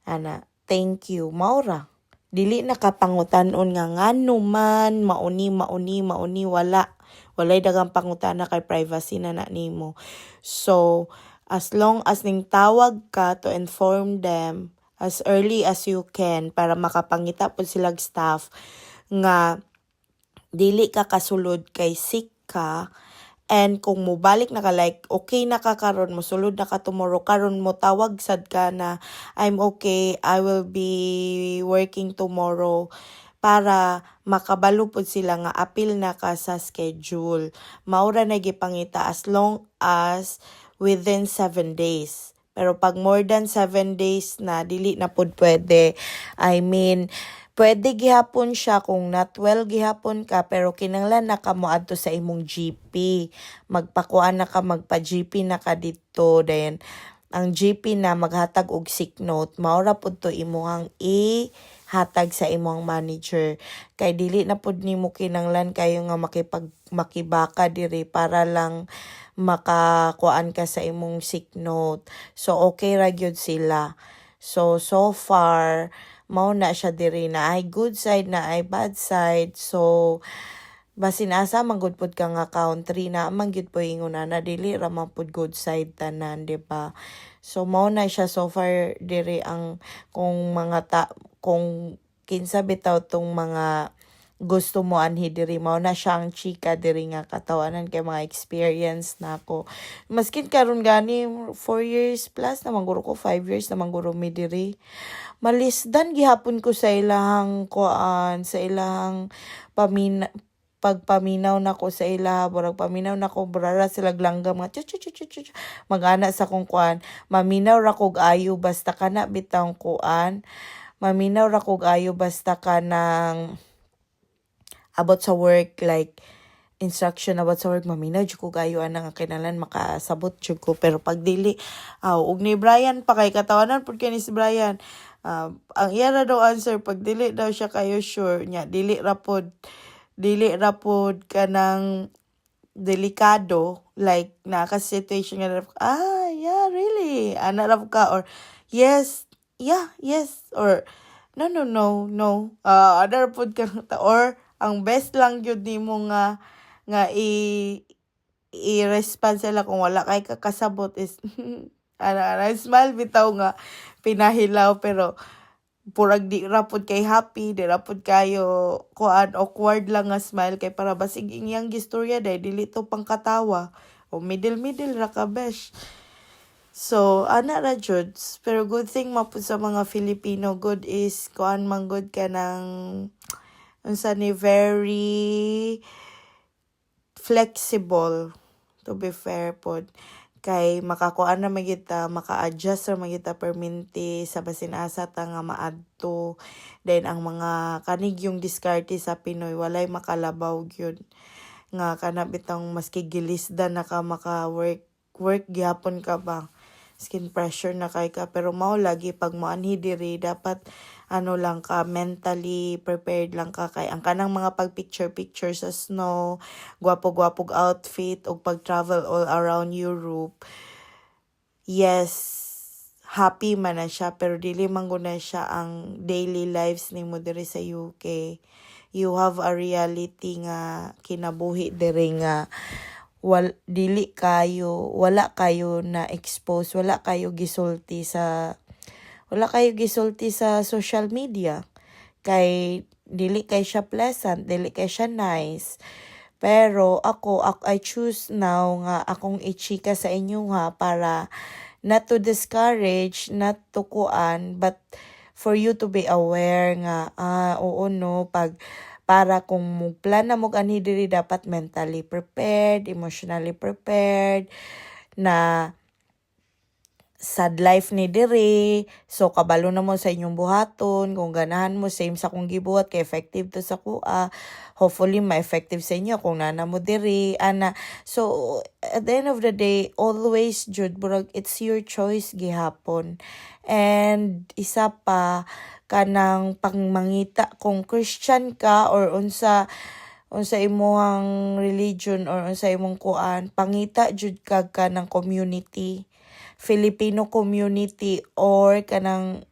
ana thank you maura dili nakapangutan-on nga ngano man mauni walay dagang pangutana kay privacy na nimo. So as long as ning tawag ka to inform them as early as you can para makapangita po silang staff nga dili ka kasulod kay sick ka, and kung mobalik na ka like okay na ka karon mosulod na ka tomorrow karon mo tawag sad ka na I'm okay, I will be working tomorrow para makabalo pud sila nga apil na ka sa schedule. Maura na gipangita as long as within 7 days. Pero pag more than 7 days na dili na pud pwede. I mean pwede gihapon siya kung not well gihapon ka pero kinahanglan na ka moadto sa imong GP. Magpakuan na ka magpa-GP na ka dito then ang GP na maghatag og sick note maura pud to imong hatag sa imong manager kay dili na pud nimo kinahanglan kayo nga makibaka diri para lang makakuan ka sa imong sick note. So okay ra gyud sila. So far mao na siya diri na ay good side na ay bad side. So basin asa manggod pud ka nga country na manggid po ingon na dili ra man pud good side tanan, di ba? So mao na siya so far diri ang kung kung kinsa bitaw tong mga gusto mo anhi diri mao na siyang chika diri nga katawanan kay mga experience na ako. Maskin karon gani 4 years plus na mangguro ko 5 years na mangguro mi diri. Malisdan gihapon ko sa ilahang kuan sa ilahang pagpaminaw na ko sa ila, burag paminaw na ko, burara sila langgam nga, mag-ana sa kong kuan, maminaw ra kog ayo basta ka na bitang kuan, maminaw ra kog ayo basta ka ng about sa work, like, instruction about sa work, maminaw jud ko gayo ana nga kinahanglan makasabot jud ko pero pag dili ug ni Brian pa kay katawanan pud kay ni si Brian ang iya ra daw answer pag dili daw siya kayo sure nya dili ra pod kanang delikado like naka situation nga yeah really ana ra ka or yes or no ana ra pod ka or ang best lang jud nimo nga i-respond sila kung wala kay kakasabot is smile bitaw nga pinahilaw pero purag di rapod kay happy, di rapod kayo kuan awkward lang nga smile kay para basig iyang gistorya dili to pangkatawa o middle ra ka besh. So ana ra jud pero good thing mapud sa mga Filipino good is kuan man good ka ng unsa ni very flexible to be fair pod. Kay makakuan na magita, maka-adjust na magita perminti sa basin asa ta nga maadto. Then ang mga kanig yung diskarte sa Pinoy walay makalabaw gyud nga kana bitang maski gilisda na ka work gyapon ka ba skin pressure na kay ka pero mao lagi pag moanhi diri dapat ano lang ka mentally prepared lang ka kay ang kanang mga pag picture sa snow gwapo-gwapog outfit og pag travel all around Europe. Yes, happy man na siya pero dili man gud na siya ang daily lives nimo diri sa UK. You have a reality nga kinabuhi diri nga wala kayo na expose, wala kayo gisulti sa social media. Kay dili kay siya pleasant, dili kay siya nice. Pero ako I choose now nga akong ichika sa inyo ha para not to discourage, not to kuan, but for you to be aware nga oo no para kung plan na mo ani diri dapat mentally prepared, emotionally prepared na sad life ni diri. So kabalo na mo sa inyong buhaton kung ganahan mo same sa kung gibuhat kay effective to sa kuha. Hopefully ma-effective sa inyo kung nana mo diri ana. So at the end of the day always jud burag it's your choice gihapon. And isa pa kanang pangmangita kung Christian ka or unsa imong religion or unsa imong kuan pangita jud kag kanang community, Filipino community or kanang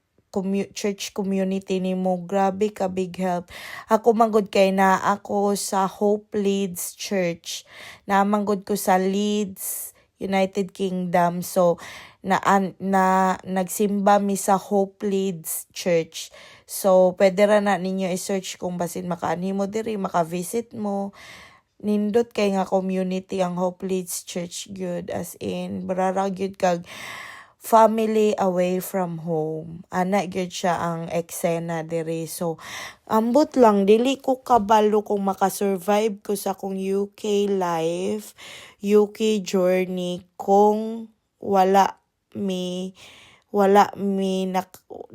church community nimo, grabe ka big help. Ako manggod kay na ako sa Hope Leeds Church, na manggod ko sa Leeds, United Kingdom. So nagsimba mi sa Hope Leeds Church. So pwede ra na ninyo i-search kung basin makaani mo diri, maka-visit mo. Nindot kay nga community ang Hope Leeds Church gyud, as in barara gyud kag family away from home. Ana gyud siya ang eksena diri. So ambot lang dili ko kabalo kung makasurvive ko sa kung UK life, UK journey kung wala mi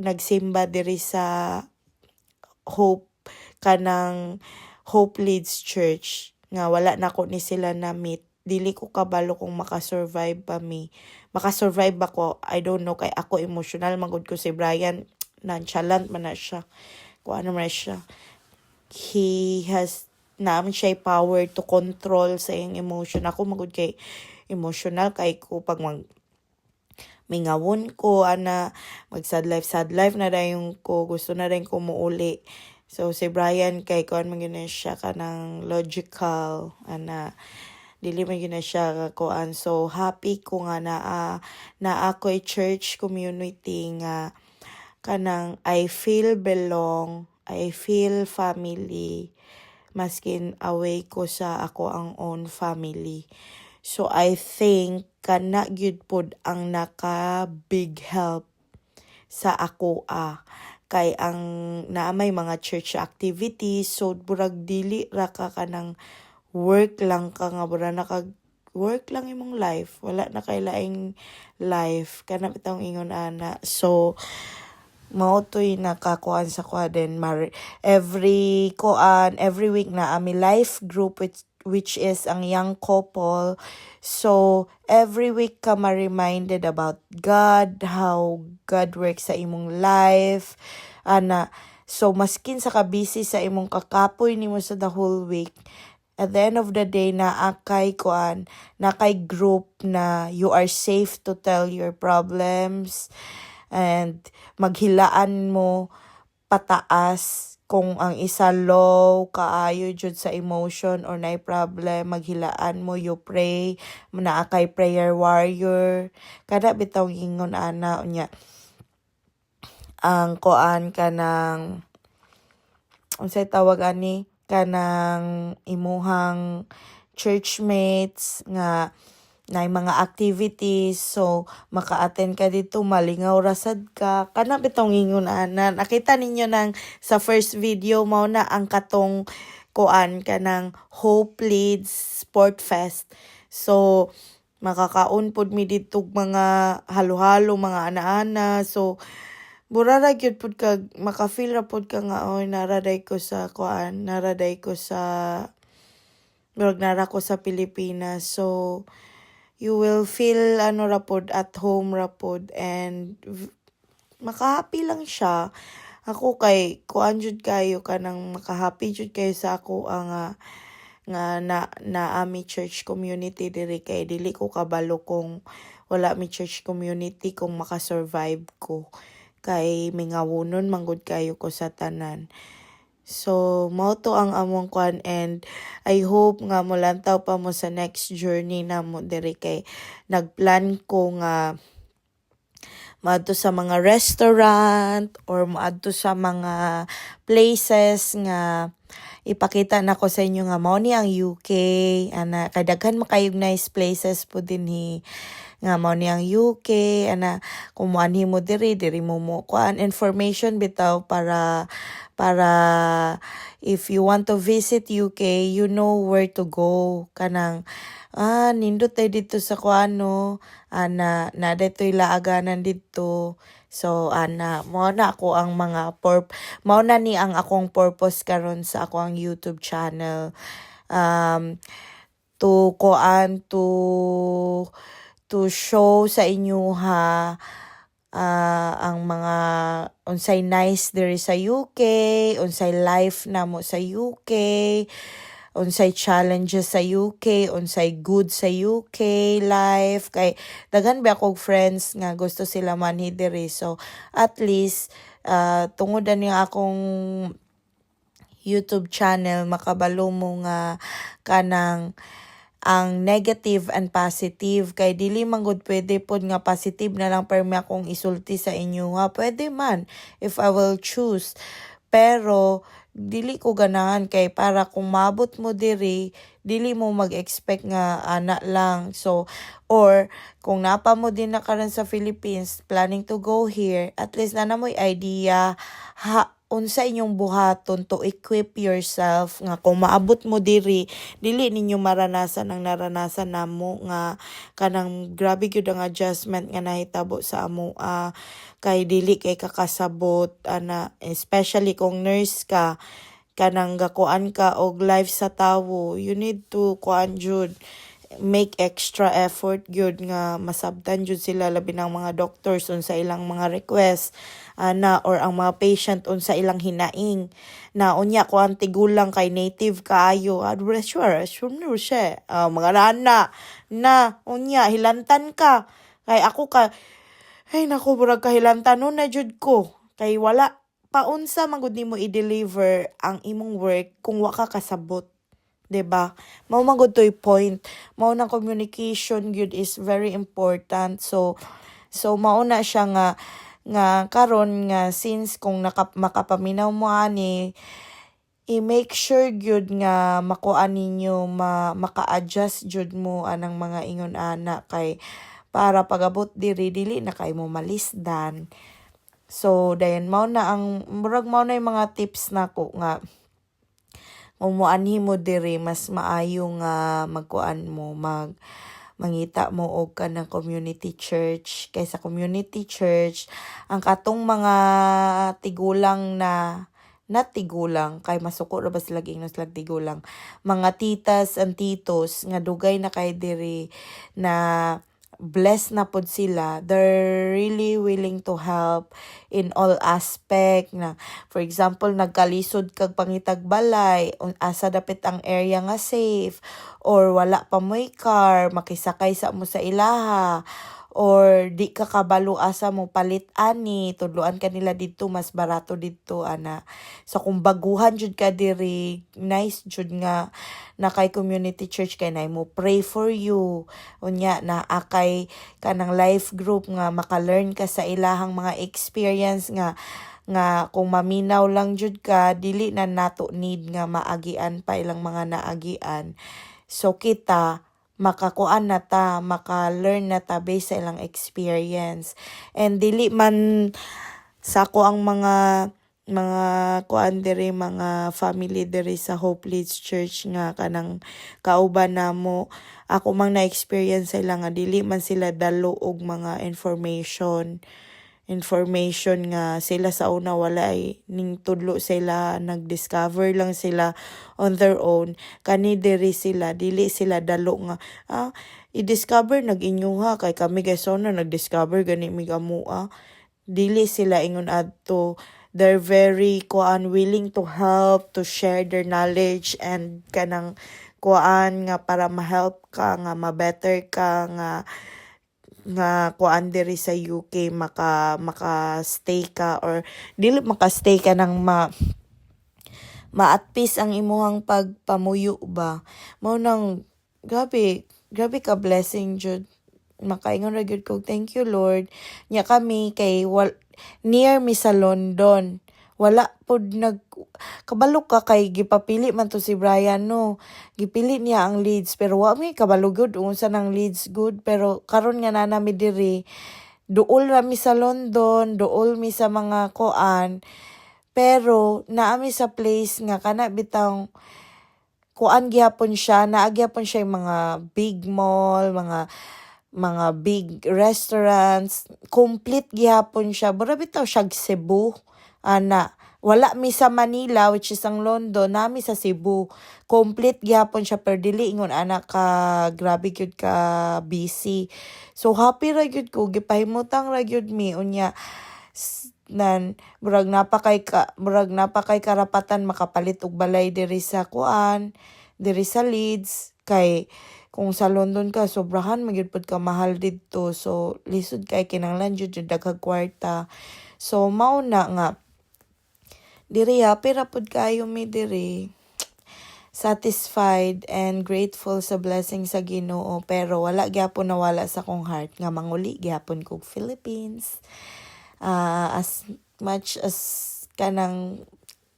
nagsimba diri sa kanang Hope Leeds Church nga wala na ko ni sila na meet. Dili ko kabalo kung makasurvive ako. I don't know kay ako emotional magud ko si Brian, nonchalant man na siya. Kung ano man siya, he has naman siya power to control sa iyang emotion. Ako magud kay emotional kay ko pag mingawon ko mag sad life na dayon ko, gusto na rin ko muuli. So si Brian kay kuan man gyud siya kanang logical dili man gyud siya kuan. So happy ko nga na ako church community nga kanang I feel belong, I feel family maskin away ko sa ako ang own family. So I think kana gyud pod ang naka big help sa ako kay ang naamay mga church activities. So burag dili ra ka kanang work lang ka nga bura work lang imong life, wala na kay laing life kana bitong ingon ana. So mao toy nakakuan sa kwaden every week na ami life group which is ang young couple. So every week ka ma-reminded about God, how God works sa imong life so maskin sa kabisi sa imong kakapoy nimo sa the whole week, at the end of the day nakay group na you are safe to tell your problems and maghilaan mo pataas kung ang isa low kaayo jud sa emotion or nay problem, maghilaan mo, you pray, naakay prayer warrior kada bitaw ingon ana unya ang koan kanang unsay tawag ani kanang imuhang churchmates nga nay mga activities, so maka-attend ka dito, malingaw rasad ka kana bitong ingon ana. Nakita ninyo nang sa first video mao na ang katong kuan kanang Hope Leeds Sport Fest. So makakaon pod mi dito mga halo-halo, mga ana-ana. So burara gyud pod kag maka-feel ra pod ka nga oy naraday ko sa kuan, naraday ko sa murag nara ko sa Pilipinas. So you will feel ano ra pod at home ra pod and makahappy lang siya. Ako kay kuan jud kayo kanang makahappy jud kayo sa ako nga na ami church community diri kay dili ko kabalo kung wala mi church community kung makasurvive ko kay mingawunon manggod kayo ko sa tanan. So mao to ang among kwan and I hope nga molantaw pa mo sa next journey na mo diri kay nagplan ko nga maadto sa mga restaurant or maadto sa mga places nga ipakita na ko sa inyo nga mao ni ang UK ana kay daghan makayog nice places po dinhi nga mao ni ang UK ana kumuanhi mo diri mo kuan information bitaw para if you want to visit UK you know where to go kanang nindot tayo dito sa kuano ana na dito'y laaganan dito. So ana mo na ako ang mga mao na ni ang akong purpose karon sa ako ang YouTube channel to kuan to show sa inyo ang mga unsay nice diri sa UK, unsay life namo sa UK, unsay challenges sa UK, unsay good sa UK life kay daghan ba akong friends nga gusto sila manhi diri. So at least tungod ani akong YouTube channel makabalo mo nga kanang ang negative and positive kay dili man gud pwede pod nga positive na lang permi akong isulti sa inyo ha pwede man if I will choose pero dili ko ganahan kay para kung mabot mo diri dili mo mag-expect nga ana lang. So or kung napa mo din na karon sa Philippines planning to go here at least na mo'y idea unsa inyong buhaton to equip yourself nga kung maabot mo diri dili ninyo maranasan ang naranasan namo nga kanang grabe gyud ang adjustment nga nahitabo sa amo kay dili kay kakasabot ana especially kung nurse ka kanang gakuan ka og life sa tawo you need to kuan jud make extra effort gyud nga masabtan jud sila labi ng mga doctors unsa ilang mga request na or ang mga patient unsa ilang hinaing na unya ko ang tigulang kay native kaayo sure siya mga nana na unya hilantan ka kay ako ka ay naku burag kahilantan na jud ko kay wala paunsa man gud nimo i-deliver ang imong work kung wa ka kasabot. Diba? Mao man gud toy point. Mao nang communication gyud is very important. So mao na siya nga karon nga since kung makapaminaw mo ani i-make sure gyud nga makuan ninyo maka-adjust jud mo anang mga ingon ana kay para pagabot diri dili na kay mo malisdan. So dayon mao na ang murag mao na yung mga tips nako nga umuanhi mo diri mas maayo nga magkuan mo mangita mo og kanang community church kaysa community church ang katong mga tigulang tigulang kay masuko ra ba sila giingnos sila tigulang mga titas and titos nga dugay na kay diri na blessed na pod sila. They're really willing to help in all aspect na for example nagkalisod kag pangitag balay asa dapit ang area nga safe or wala pa mo'y car makisakay sa mo sa ilaha or di ka kabalo asa mo palit ani tudloan ka nila dito mas barato dito ana. So kung baguhan jud ka diri nice jud nga na kay community church kay nay mo pray for you unya na akay kanang life group nga maka-learn ka sa ilahang mga experience nga kung maminaw lang jud ka dili na nato need nga maagian pa ilang mga naagian. So kita makakuan na ta, maka-learn na ta based sa ilang experience. And dili man sa ako ang mga kuan diri, mga family diri sa Hope Leads Church nga kanang kauban namo. Ako mang na-experience sila nga dili man sila dalo og mga information nga sila sa una walay ning tudlo sila, nag-discover lang sila on their own. Kani diri sila dili sila dalo nga i-discover nag-inyuha kay kami guys na nag-discover gani mi gamua. Dili sila ingon adto. They're very willing to help, to share their knowledge and kanang nga para ma-help ka, nga ma-better ka, nga diri sa UK maka-stay ka or dili maka-stay ka nang at peace ang imuhang pagpamuyo ba. Mao nang grabe ka blessing jud. Makaingon ra gyud ko, thank you Lord. Nya kami kay near mi sa London. Wala pod kabalo ka kay gipapili man to si Brian no. Gipili niya ang Leeds pero wa mi kabalo gyud unsa nang Leeds good, pero karon nga na nami diri duol ra mi sa London, duol mi sa mga koan. Pero naami sa place nga kana bitang gihapon siya, naagyapon siya yung mga big mall, mga big restaurants, complete gihapon siya. Bara bitaw siya Cebu. Wala mi sa Manila which is ang London, nami sa Cebu. Complete gihapon siya pero dili ingon grabe gyud ka busy. So happy ra gyud ko, gipahimutang ra gyud mi unya murag napakay karapatan makapalit og balay diri sa diri sa Leeds, kay kung sa London ka sobrahan magyud pud ka mahal didto, so lisod kay kinahanglan jud daghang kwarta. So mao na nga diri happy ra pud kayo mi diri, satisfied and grateful sa blessing sa Ginoo, pero wala gyapon nawala sa kong heart nga manguli gyapon kog Philippines. As much as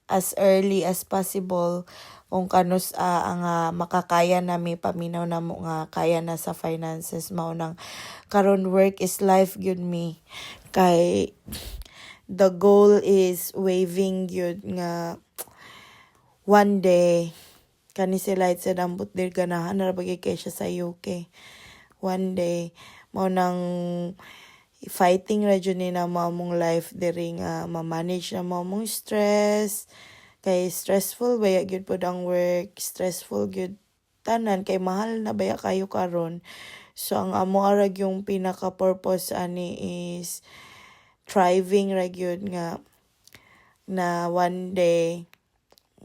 as early as possible kung kanus ang makakaya nami paminaw namo nga kaya na sa finances. Mao nang karon work is life gyud mi, kay the goal is waving gyud nga one day kani si Light said ambot dir ganahan ra bagay kay siya sa UK. One day mao nang fighting ra jud ni na mong life diri nga ma-manage na mong stress, kay stressful baya gyud pud ang work, stressful gyud tanan kay mahal na baya kayo karon. So ang amo arag yung pinaka purpose ani is thriving ra gyud nga na one day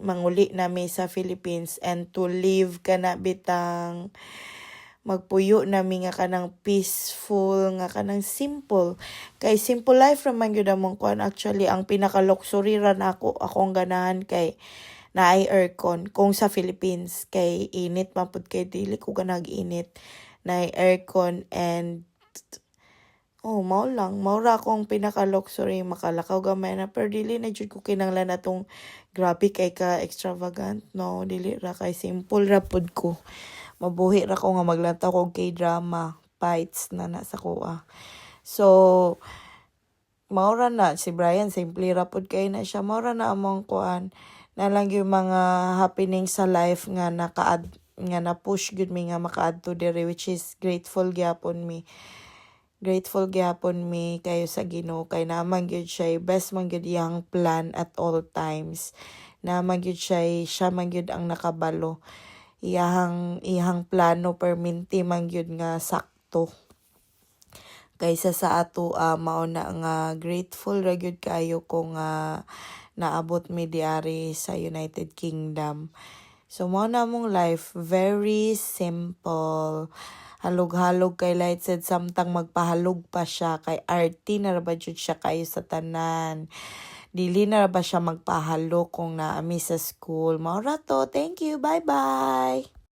manguli nami sa Philippines and to live kana bitang magpuyo nami nga kanang peaceful, nga kanang simple. Kay simple life raman gyud among kuan. Actually ang pinaka luxury ra nako akong ganahan kay naay aircon kung sa Philippines, kay init man pud kay dili ko ganag init. Naay aircon and mao ra akong pinaka luxury, makalakaw gamay na pero dili na jud ko kinahanglan atong grabe kay ka extravagant. No, dili ra, kay simple ra pud ko. Mabuhi ra ko nga maglantaw kog K-drama, fights na sa kuha. So mao ra na si Brian, simple ra pud kay na siya. Mao ra na among kuan na lang yung mga happening sa life nga nga na push gud mi nga makaadto diri, which is grateful gyapon mi kayo sa Ginoo, kay naman gyud siya best man gyud iyang plan at all times. Naman gyud siya man gyud ang nakabalo. Iyang plano perminti man gyud nga sakto. Kaysa sa ato mao na nga grateful ra gyud kayo kung naabot mi diari sa United Kingdom. So mao na mong life, very simple. Halog-halog kay Light said samtang magpahalog pa siya, kay arty na ra ba jud siya kayo sa tanan. Dili na ba siya magpahalo kung naami sa school. Mao ra to. Thank you. Bye-bye.